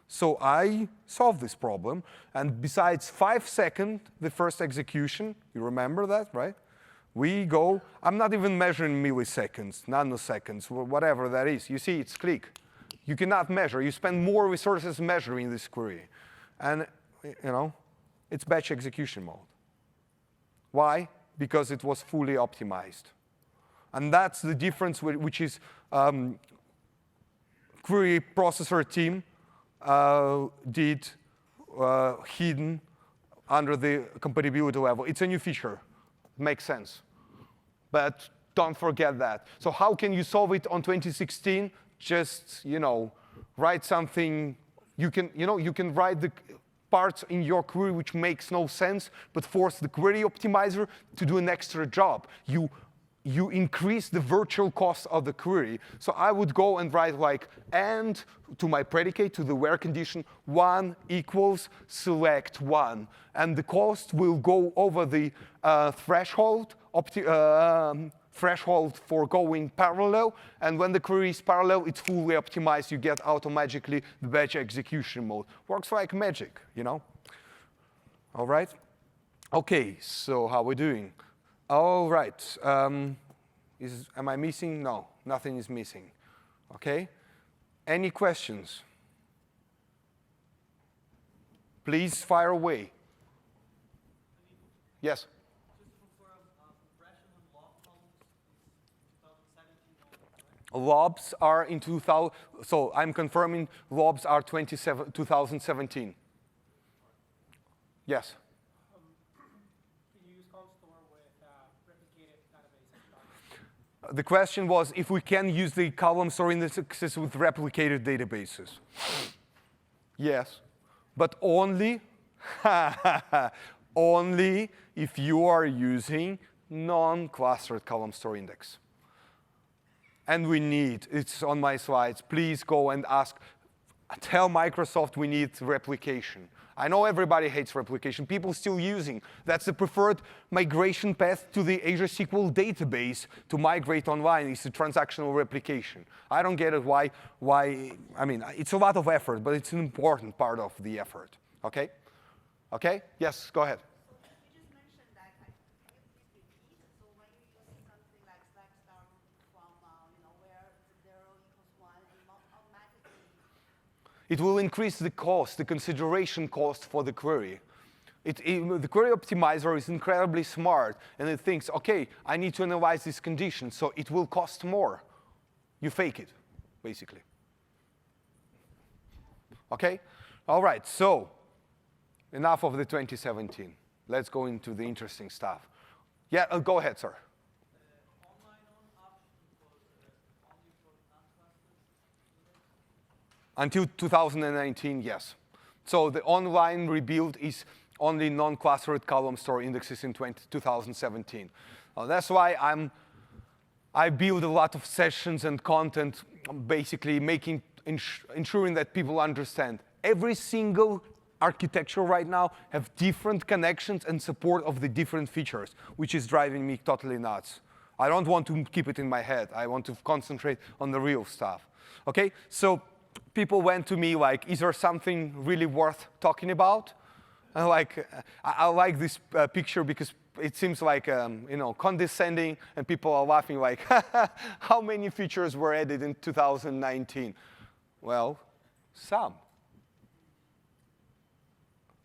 So I solved this problem, and besides 5 seconds, the first execution, you remember that, right? We go, I'm not even measuring milliseconds, nanoseconds, whatever that is. You see, it's click. You cannot measure. You spend more resources measuring this query. And, you know, it's batch execution mode. Why? Because it was fully optimized. And that's the difference, which is query processor team did hidden under the compatibility level. It's a new feature. Makes sense. But don't forget that. So how can you solve it on 2016? Just, write something. You can write the parts in your query which makes no sense, but force the query optimizer to do an extra job. You increase the virtual cost of the query. So I would go and write like, and to my predicate, to the where condition, 1 equals select 1. And the cost will go over the threshold for going parallel. And when the query is parallel, it's fully optimized. You get automatically the batch execution mode. Works like magic, All right? OK, so how are we doing? All right. Am I missing? No, nothing is missing. OK? Any questions? Please fire away. Yes? Just to confirm, compression on log columns is 2017 only, right? Lobs are in 2000. So I'm confirming lobs are 2017. Yes? Can you use Columnstore with replicated databases? The question was if we can use the Columnstore Indexes with replicated databases. Yes, but only, only if you are using non-clustered Columnstore Index. And we need, it's on my slides, please go and tell Microsoft we need replication. I know everybody hates replication. People still using. That's the preferred migration path to the Azure SQL Database to migrate online is the transactional replication. I don't get it why, I mean, it's a lot of effort, but it's an important part of the effort. OK? OK? Yes, go ahead. You just mentioned that, can you please repeat? So when you use something like select star from, where 0 equals 1, and automatically It will increase the cost, the consideration cost for the query. The query optimizer is incredibly smart, and it thinks, OK, I need to analyze this condition, so it will cost more. You fake it, basically. OK? All right, so enough of the 2017. Let's go into the interesting stuff. Yeah, go ahead, sir. Until 2019, yes. So the online rebuild is only non-clustered column store indexes in 2017. That's why I build a lot of sessions and content, basically ensuring that people understand. Every single architecture right now have different connections and support of the different features, which is driving me totally nuts. I don't want to keep it in my head. I want to concentrate on the real stuff. OK, so people went to me like, is there something really worth talking about? And I like this picture because it seems like condescending, and people are laughing like, how many features were added in 2019? Well, some.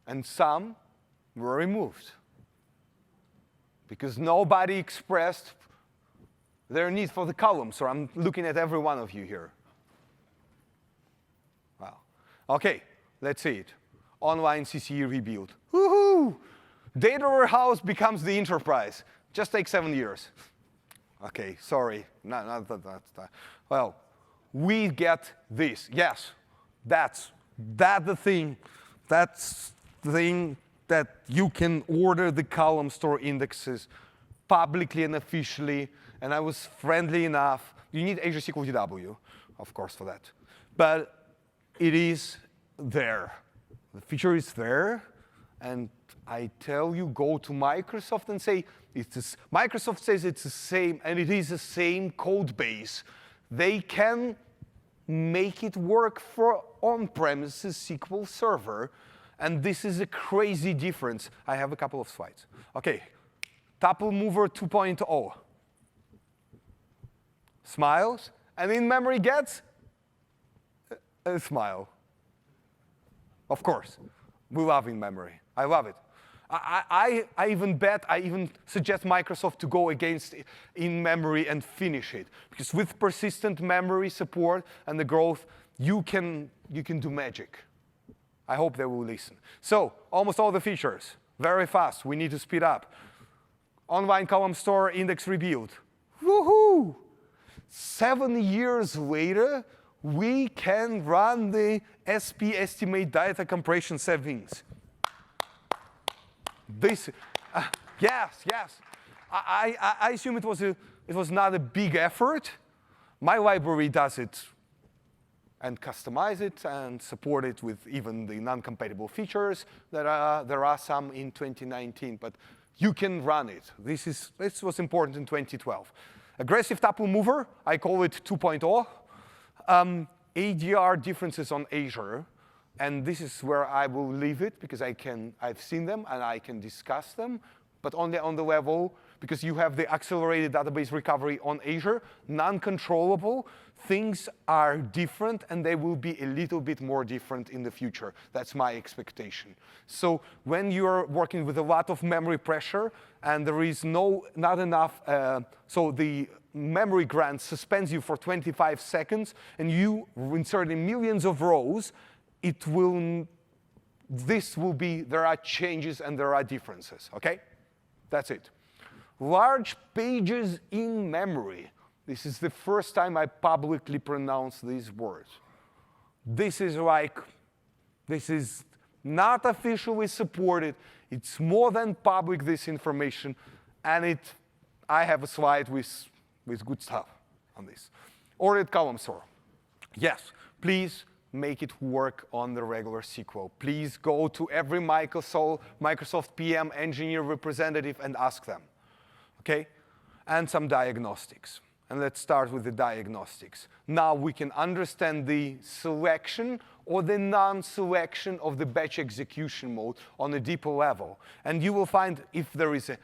And some were removed because nobody expressed their need for the column. So I'm looking at every one of you here. Okay, let's see it. Online CCE rebuild. Woohoo! Data warehouse becomes the enterprise. Just takes 7 years. Okay, sorry. Not that. Well, we get this. Yes, that's the thing. That's the thing that you can order the Columnstore indexes publicly and officially. And I was friendly enough. You need Azure SQL DW, of course, for that. But it is there. The feature is there. And I tell you, go to Microsoft and say, Microsoft says it's the same, and it is the same code base. They can make it work for on-premises SQL Server, and this is a crazy difference. I have a couple of slides. Okay, Tuple Mover 2.0. Smiles, and in-memory gets a smile. Of course, we love in-memory. I love it. I even suggest Microsoft to go against in-memory and finish it. Because with persistent memory support and the growth, you can do magic. I hope they will listen. So, almost all the features, very fast. We need to speed up. Online column store index rebuild. Woohoo! 7 years later, we can run the SP estimate data compression settings. This, yes. I assume it was not a big effort. My library does it and customize it and support it with even the non-compatible features. There are some in 2019, but you can run it. This was important in 2012. Aggressive tuple mover, I call it 2.0. ADR differences on Azure. And this is where I will leave it, because I've seen them and I can discuss them, but only on the level, because you have the accelerated database recovery on Azure, non-controllable. Things are different, and they will be a little bit more different in the future. That's my expectation. So when you're working with a lot of memory pressure, and there is not enough, so the memory grant suspends you for 25 seconds, and you insert in millions of rows, there are changes and there are differences, okay? That's it. Large pages in memory. This is the first time I publicly pronounce these words. This is not officially supported. It's more than public, this information, and I have a slide with good stuff on this. Ordered column store. Yes, please make it work on the regular SQL. Please go to every Microsoft PM engineer representative and ask them, okay? And some diagnostics. And let's start with the diagnostics. Now we can understand the selection or the non-selection of the batch execution mode on a deeper level. And you will find if there is an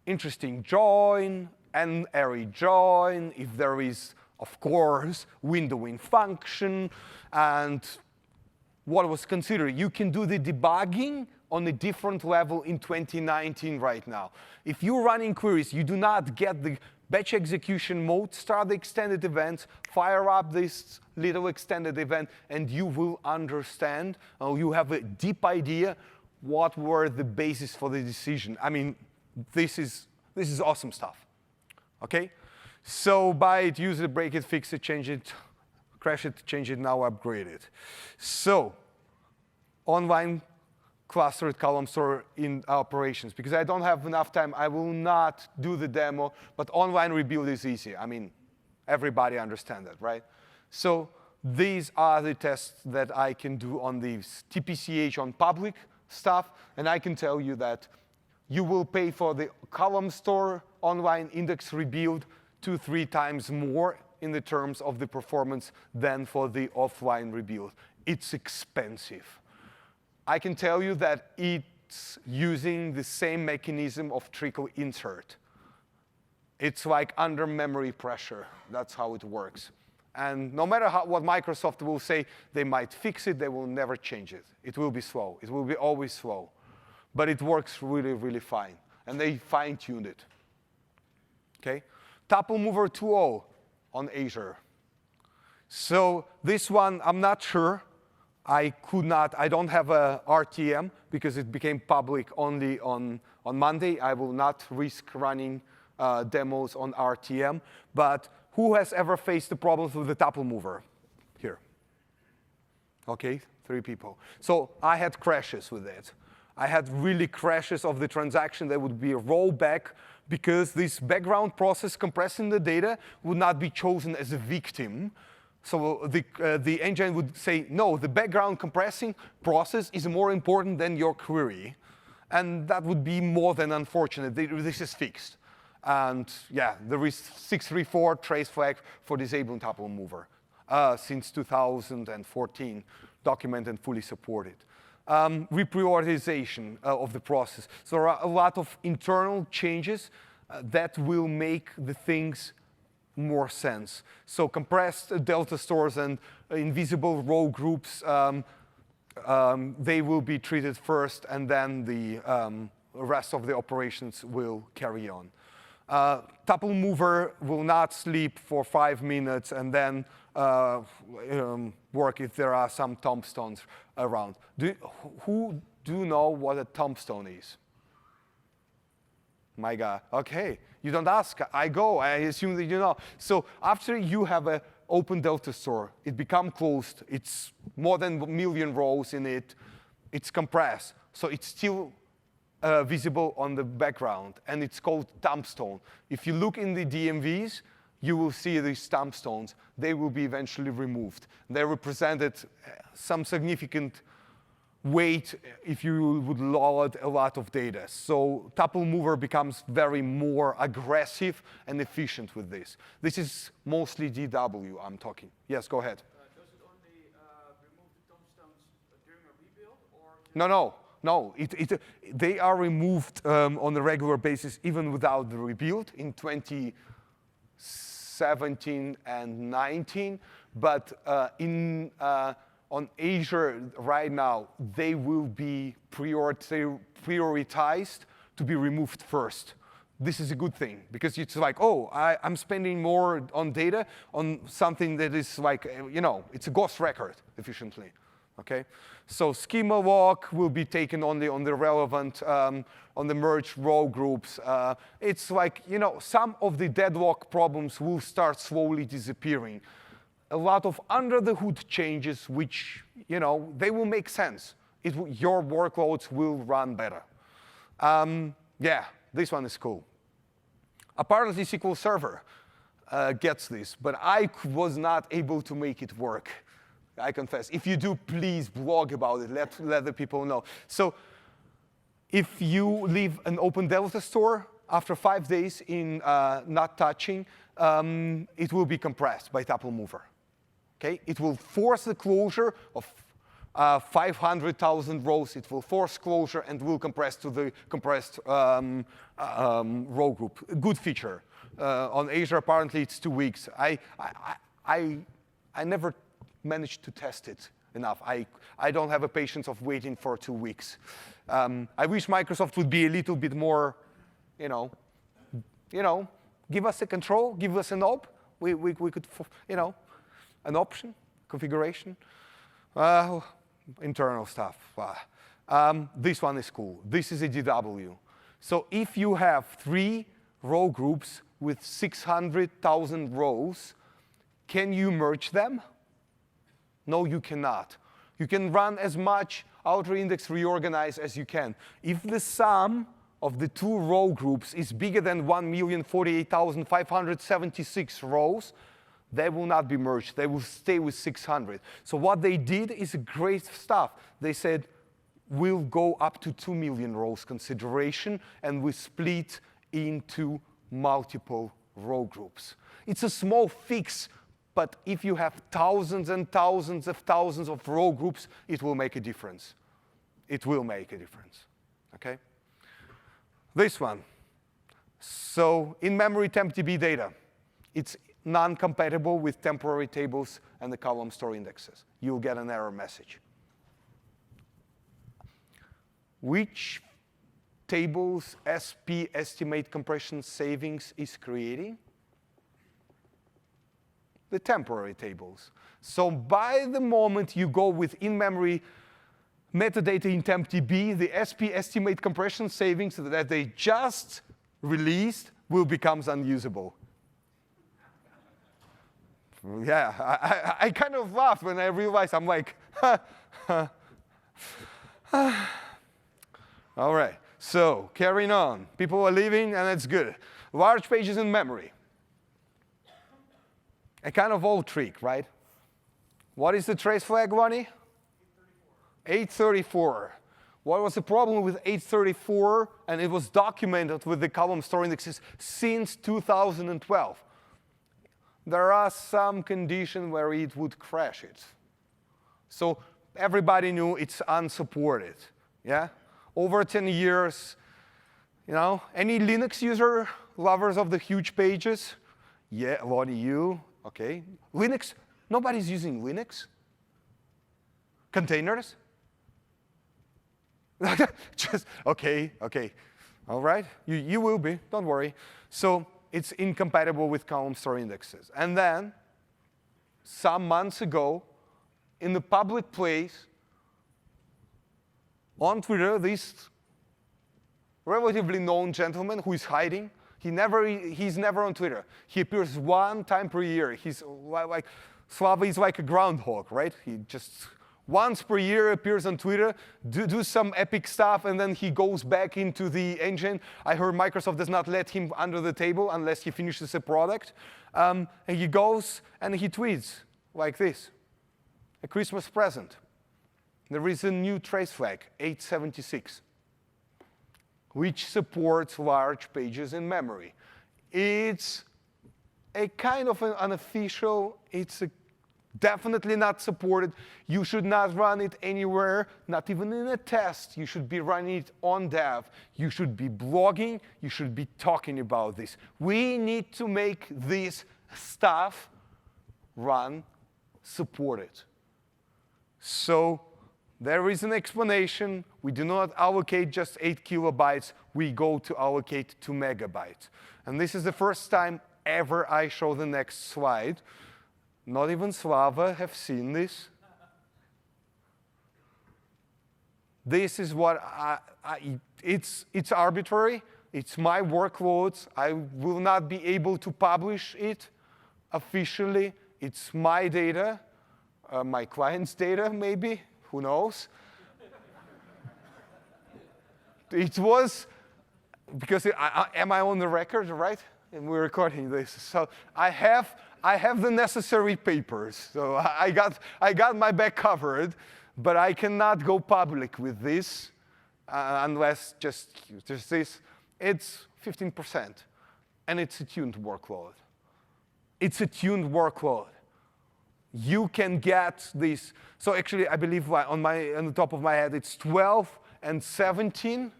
interesting join, an array join, if there is, of course, windowing function, and what was considered. You can do the debugging on a different level in 2019 right now. If you're running queries, you do not get the batch execution mode, start the extended events, fire up this little extended event, and you will understand, you have a deep idea what were the basis for the decision. I mean, this is awesome stuff, okay? So buy it, use it, break it, fix it, change it, crash it, change it, now upgrade it. So online clustered column store in operations. Because I don't have enough time, I will not do the demo, but online rebuild is easy. I mean, everybody understands that, right? So these are the tests that I can do on these TPCH on public stuff, and I can tell you that you will pay for the column store online index rebuild 2-3 times more in the terms of the performance than for the offline rebuild. It's expensive. I can tell you that it's using the same mechanism of trickle insert. It's like under memory pressure. That's how it works. And no matter what Microsoft will say, they might fix it, they will never change it. It will be slow. It will be always slow. But it works really, really fine. And they fine-tuned it. Okay? Tuple Mover 2.0 on Azure. So this one, I'm not sure. I don't have a RTM because it became public only on Monday. I will not risk running demos on RTM. But who has ever faced the problems with the tuple mover? Here. Okay, 3 people. So I had crashes with it. I had really crashes of the transaction that would be a rollback because this background process compressing the data would not be chosen as a victim. So the engine would say, no, the background compressing process is more important than your query. And that would be more than unfortunate. This is fixed. And yeah, there is 634 trace flag for disabling tuple mover since 2014, documented and fully supported. Reprioritization of the process. So there are a lot of internal changes that will make the things more sense. So compressed delta stores and invisible row groups, they will be treated first, and then the rest of the operations will carry on. Tuple mover will not sleep for 5 minutes and then work if there are some tombstones around. Who do know what a tombstone is? My God, okay. You don't ask, I go, I assume that you know. So after you have an open delta store, it becomes closed, it's more than 1 million rows in it, it's compressed, so it's still visible on the background, and it's called tombstone. If you look in the DMVs, you will see these tombstones. They will be eventually removed. They represented some significant weight if you would load a lot of data. So tuple mover becomes very more aggressive and efficient with this. This is mostly DW I'm talking. Yes, go ahead. Does it only remove the tombstones during a rebuild, or? No. They are removed on a regular basis even without the rebuild in 2017 and 19. But on Azure right now, they will be prioritized to be removed first. This is a good thing, because it's like, oh, I'm spending more on data on something that is like, it's a ghost record efficiently. Okay, so schema walk will be taken only on the relevant, on the merged row groups. It's like, some of the deadlock problems will start slowly disappearing. A lot of under the hood changes, which, they will make sense. Your workloads will run better. Yeah, this one is cool. Apparently SQL Server gets this, but I was not able to make it work. I confess. If you do, please blog about it. Let the people know. So if you leave an open delta store after 5 days in not touching, it will be compressed by tuple mover. Okay? It will force the closure of 500,000 rows. It will force closure and will compress to the compressed row group. A good feature. On Azure, apparently, it's 2 weeks. I never managed to test it enough. I don't have a patience of waiting for 2 weeks. I wish Microsoft would be a little bit more, give us a control, give us an op. We could, an option, configuration, internal stuff. This one is cool. This is a DW. So if you have 3 row groups with 600,000 rows, can you merge them? No, you cannot. You can run as much outer index reorganize as you can. If the sum of the 2 row groups is bigger than 1,048,576 rows, they will not be merged. They will stay with 600. So what they did is great stuff. They said, we'll go up to 2 million rows consideration, and we split into multiple row groups. It's a small fix, but if you have thousands and thousands of row groups, it will make a difference. It will make a difference, okay? This one. So in-memory TempDB data, it's non-compatible with temporary tables and the Columnstore indexes. You'll get an error message. Which tables SP estimate compression savings is creating? the temporary tables. So by the moment you go with in-memory metadata in tempdb, the SP estimate compression savings that they just released will become unusable. Yeah, I kind of laughed when I realized, I'm like, all right, so carrying on. People are leaving, and it's good. Large pages in memory. A kind of old trick, right? What is the trace flag, Ronnie? 834. What was the problem with 834? And it was documented with the Columnstore Indexes since 2012. There are some conditions where it would crash it. So everybody knew it's unsupported. Yeah? Over 10 years, any Linux user, lovers of the huge pages? Yeah, Ronnie, you. Okay. Linux, nobody's using Linux? Containers? Just, okay. All right, you will be, don't worry. So it's incompatible with Columnstore Indexes. And then, some months ago, in the public place, on Twitter, this relatively known gentleman who is hiding, he's never on Twitter. He appears one time per year. He's like, Slava is like a groundhog, right? He just once per year appears on Twitter, do some epic stuff, and then he goes back into the engine. I heard Microsoft does not let him under the table unless he finishes a product. And he goes and he tweets like this: a Christmas present. There is a new trace flag, 876, which supports large pages in memory. It's a kind of an unofficial, it's definitely not supported. You should not run it anywhere, not even in a test. You should be running it on dev. You should be blogging. You should be talking about this. We need to make this stuff run supported. So there is an explanation. We do not allocate just 8 kilobytes. We go to allocate 2 megabytes. And this is the first time ever I show the next slide. Not even Slava have seen this. This is what it's arbitrary. It's my workloads. I will not be able to publish it officially. It's my data, my client's data maybe, who knows? It was, because am I on the record, right? And we're recording this. So I have the necessary papers. So I got my back covered, but I cannot go public with this unless just this. It's 15%, and it's a tuned workload. It's a tuned workload. You can get this. So actually, I believe on the top of my head, it's 12 and 17.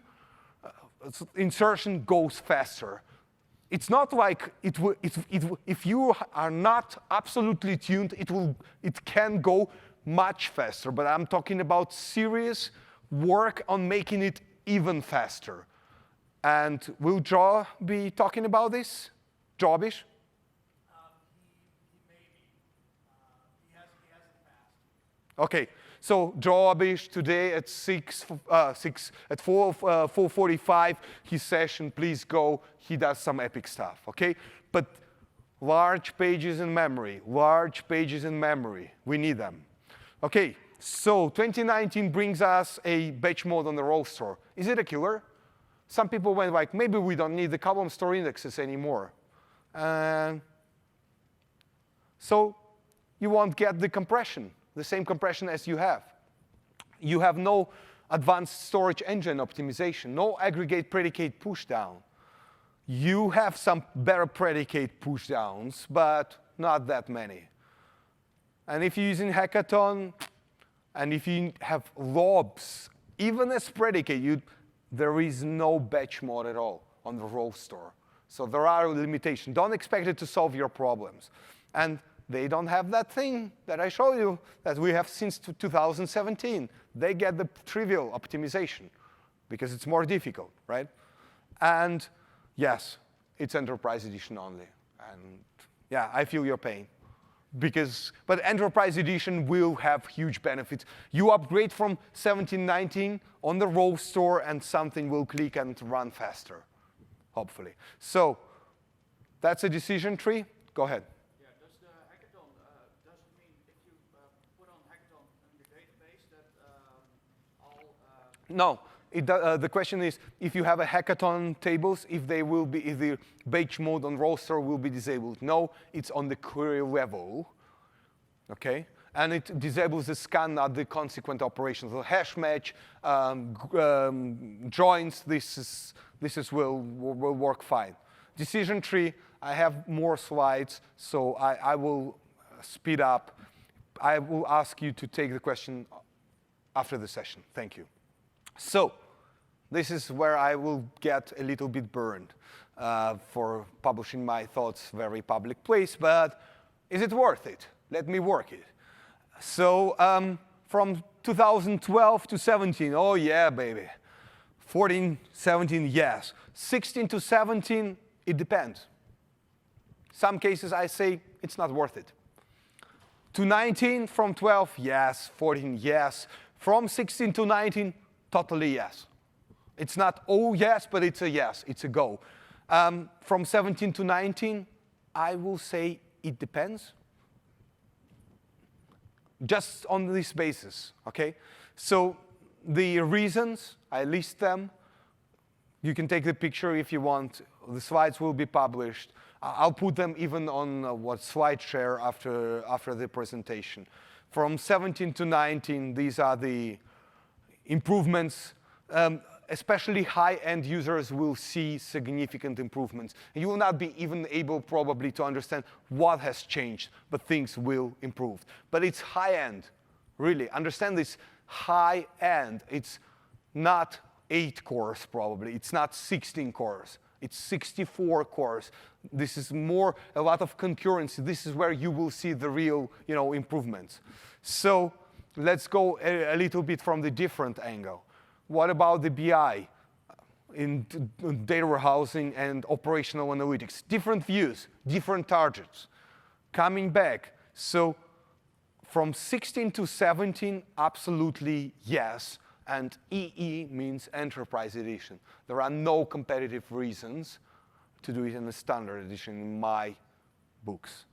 Insertion goes faster. It's not like if you are not absolutely tuned, it can go much faster. But I'm talking about serious work on making it even faster. And will Joe be talking about this? Jobish? He may be. He hasn't passed. Okay. So Jobish today at 4:45, his session, please go. He does some epic stuff, okay? But large pages in memory, we need them. Okay, so 2019 brings us a batch mode on the row store. Is it a killer? Some people went like, maybe we don't need the Columnstore indexes anymore. So you won't get the compression, the same compression as you have. You have no advanced storage engine optimization, no aggregate predicate pushdown. You have some better predicate pushdowns, but not that many. And if you're using Hackathon, and if you have lobs, even as predicate, there is no batch mode at all on the row store. So there are limitations. Don't expect it to solve your problems. And they don't have that thing that I showed you that we have since 2017. They get the trivial optimization because it's more difficult, right? And yes, it's Enterprise Edition only. And yeah, I feel your pain. But Enterprise Edition will have huge benefits. You upgrade from 1719 on the row store, and something will click and run faster, hopefully. So that's a decision tree. Go ahead. Yeah, does the hackathon, does it mean if you put on hackathon in the database that all... No. The question is, if you have a hackathon tables, if the batch mode on roster will be disabled. No, it's on the query level, okay? And it disables the scan at the consequent operations. So hash match, joins, this will work fine. Decision tree, I have more slides, so I will speed up. I will ask you to take the question after the session. Thank you. So this is where I will get a little bit burned for publishing my thoughts very public place, but is it worth it? Let me work it. So from 2012 to 17, oh yeah, baby. 14, 17, yes. 16 to 17, it depends. Some cases I say it's not worth it. To 19, from 12, yes. 14, yes. From 16 to 19, totally yes. It's not, oh, yes, but it's a yes. It's a go. From 17 to 19, I will say it depends. Just on this basis, OK? So the reasons, I list them. You can take the picture if you want. The slides will be published. I'll put them even on SlideShare after the presentation. From 17 to 19, these are the improvements. Especially high-end users will see significant improvements. You will not be even able probably to understand what has changed, but things will improve. But it's high-end, really. Understand this, high-end. It's not 8 cores probably. It's not 16 cores. It's 64 cores. This is more, a lot of concurrency. This is where you will see the real, improvements. So let's go a little bit from the different angle. What about the BI in data warehousing and operational analytics? Different views, different targets. Coming back, so from 16 to 17, absolutely yes. And EE means Enterprise Edition. There are no competitive reasons to do it in the Standard Edition in my books.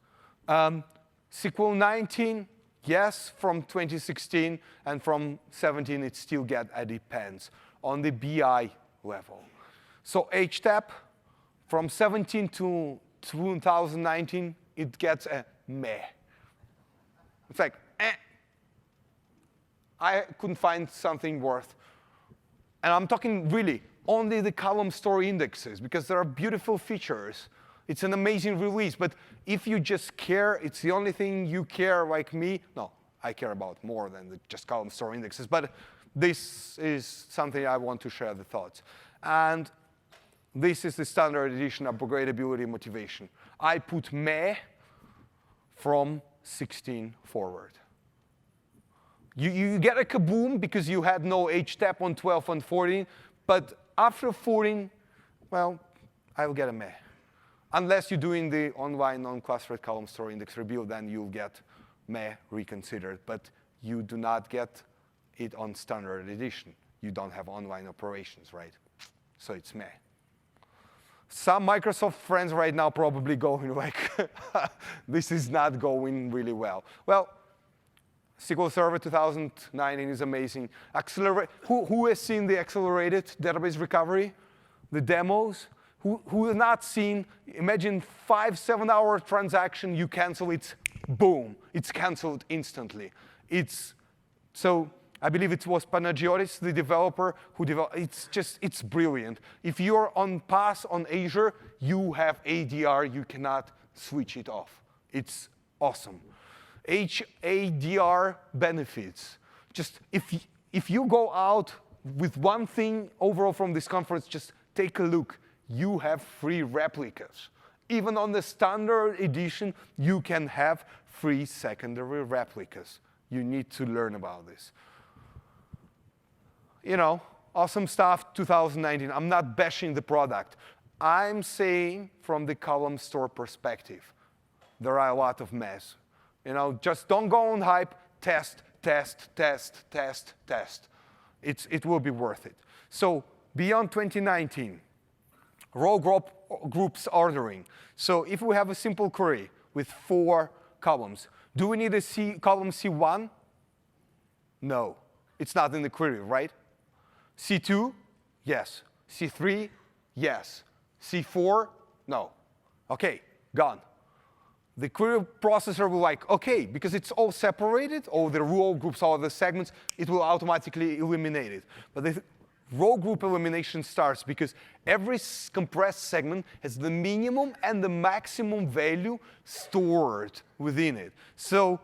SQL 19, yes, from 2016, and from 17, it still gets a depends on the BI level. So HTAP, from 17 to 2019, it gets a meh. It's like, eh. I couldn't find something worth. And I'm talking really only the Columnstore indexes, because there are beautiful features. It's an amazing release, but if you just care, it's the only thing you care like me. No, I care about more than just Columnstore indexes, but this is something I want to share the thoughts. And this is the Standard Edition upgradability motivation. I put meh from 16 forward. You get a kaboom because you had no HTAP on 12 and 14, but after 14, well, I will get a meh. Unless you're doing the online non-clustered column store index rebuild, then you'll get meh reconsidered. But you do not get it on Standard Edition. You don't have online operations, right? So it's meh. Some Microsoft friends right now probably going like, this is not going really well. Well, SQL Server 2019 is amazing. Who has seen the accelerated database recovery? The demos? Who has not seen, imagine 5-7 hour transaction, you cancel it, boom, it's canceled instantly. So I believe it was Panagiotis, the developer, who developed, it's brilliant. If you're on PaaS on Azure, you have ADR, you cannot switch it off. It's awesome. HADR benefits. Just if you go out with one thing overall from this conference, just take a look. You have free replicas. Even on the Standard Edition, you can have free secondary replicas. You need to learn about this. Awesome stuff, 2019. I'm not bashing the product. I'm saying from the column store perspective, there are a lot of mess. Just don't go on hype. Test, test, test, test, test. It will be worth it. So beyond 2019, row groups ordering. So if we have a simple query with 4 columns, do we need a column C1? No. It's not in the query, right? C2? Yes. C3? Yes. C4? No. OK, gone. The query processor will OK, because it's all separated, all the row groups, all the segments, it will automatically eliminate it. But the row group elimination starts because every compressed segment has the minimum and the maximum value stored within it. So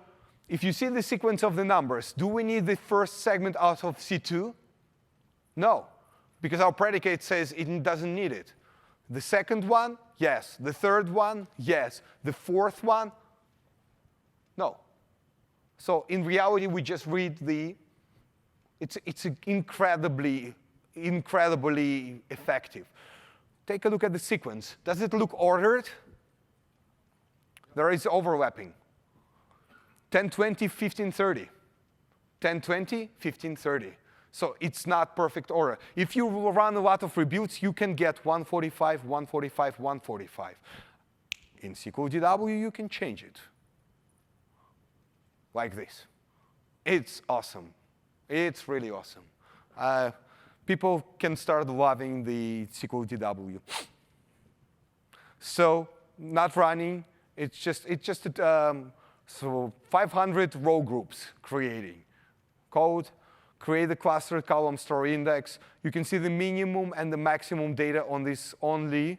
if you see the sequence of the numbers, do we need the first segment out of C2? No, because our predicate says it doesn't need it. The second one, yes. The third one, yes. The fourth one, no. So in reality, we just read it's incredibly effective. Take a look at the sequence. Does it look ordered? There is overlapping. 1020, 1530. 1020, 1530. So it's not perfect order. If you run a lot of rebuilds, you can get 145, 145, 145. In SQL DW, you can change it like this. It's awesome. It's really awesome. People can start loving the SQL DW. So not running. It's just so 500 row groups creating code. Create a cluster Columnstore index. You can see the minimum and the maximum data on this only.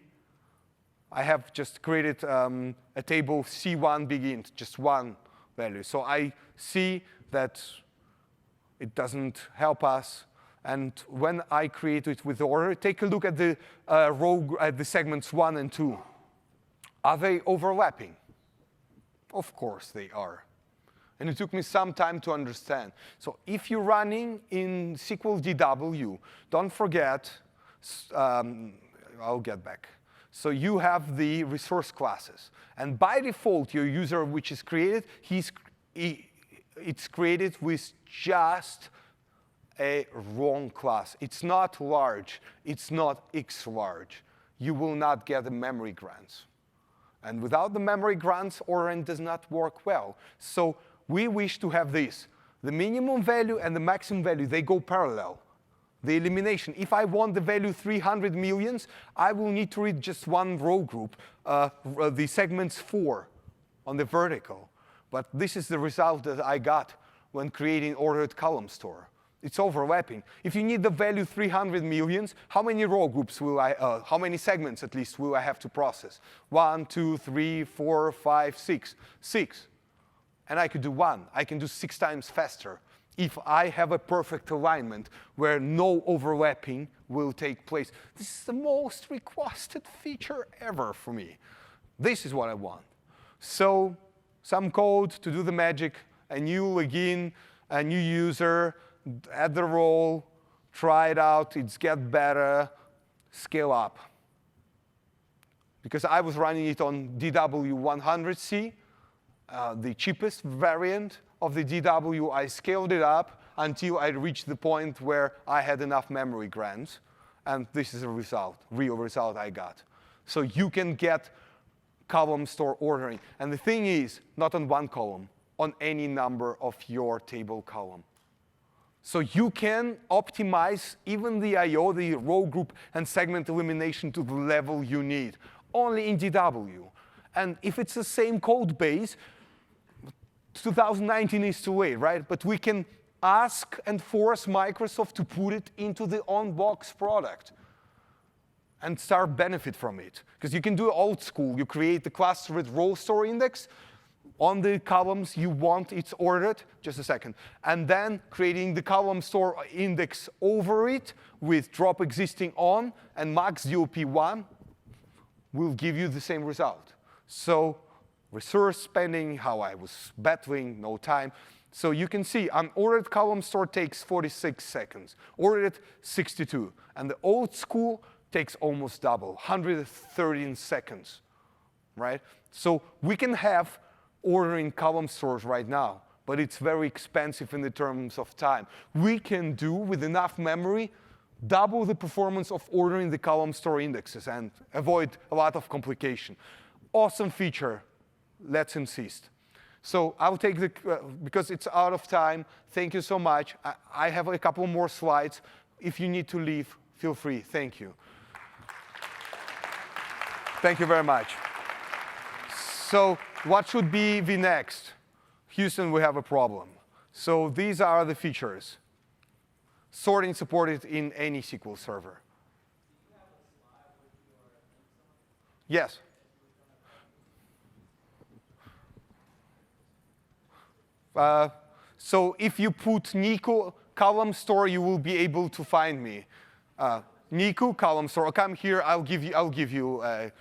I have just created a table C1 begin, just one value. So I see that it doesn't help us. And when I create it with order, take a look at the the segments 1 and 2. Are they overlapping? Of course they are. And it took me some time to understand. So if you're running in SQL DW, don't forget, I'll get back. So you have the resource classes. And by default, your user which is created, it's created with just a wrong class. It's not large. It's not X large. You will not get the memory grants. And without the memory grants, ordering does not work well. So we wish to have this. The minimum value and the maximum value, they go parallel. The elimination, if I want the value 300 millions, I will need to read just one row group, the segments 4 on the vertical. But this is the result that I got when creating ordered column store. It's overlapping. If you need the value 300 millions, how many row groups will how many segments at least will I have to process? 1, 2, 3, 4, 5, 6. 6. And I could do 1. I can do 6 times faster if I have a perfect alignment where no overlapping will take place. This is the most requested feature ever for me. This is what I want. So some code to do the magic, a new login, a new user, add the role, try it out, it's get better, scale up. Because I was running it on DW100C, the cheapest variant of the DW, I scaled it up until I reached the point where I had enough memory grants. And this is a result, real result I got. So you can get column store ordering. And the thing is, not on one column, on any number of your table column. So you can optimize even the I/O, the row group and segment elimination to the level you need, only in DW. And if it's the same code base, 2019 is too late, right? But we can ask and force Microsoft to put it into the on-box product and start benefit from it. Because you can do old school. You create the cluster with row store index. On the columns you want, it's ordered. Just a second. And then creating the column store index over it with drop existing on and max DOP1 will give you the same result. So resource spending, how I was battling, no time. So you can see an ordered column store takes 46 seconds, ordered 62. And the old school takes almost double, 113 seconds, right? So we can have ordering column stores right now, but it's very expensive in the terms of time. We can do, with enough memory, double the performance of ordering the column store indexes and avoid a lot of complication. Awesome feature. Let's insist. So I'll take the, because it's out of time, thank you so much. I have a couple more slides. If you need to leave, feel free. Thank you. Thank you very much. So what should be the next? Houston, we have a problem. So these are the features. Sorting supported in any SQL Server. Yes. So if you put Niko column store, you will be able to find me. Niko column store. Come here. I'll give you.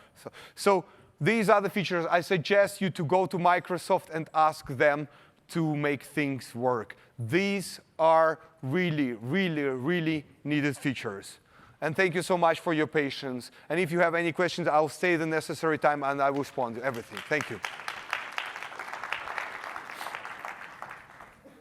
So these are the features. I suggest you to go to Microsoft and ask them to make things work. These are really, really, really needed features. And thank you so much for your patience. And if you have any questions, I'll stay the necessary time and I will respond to everything. Thank you.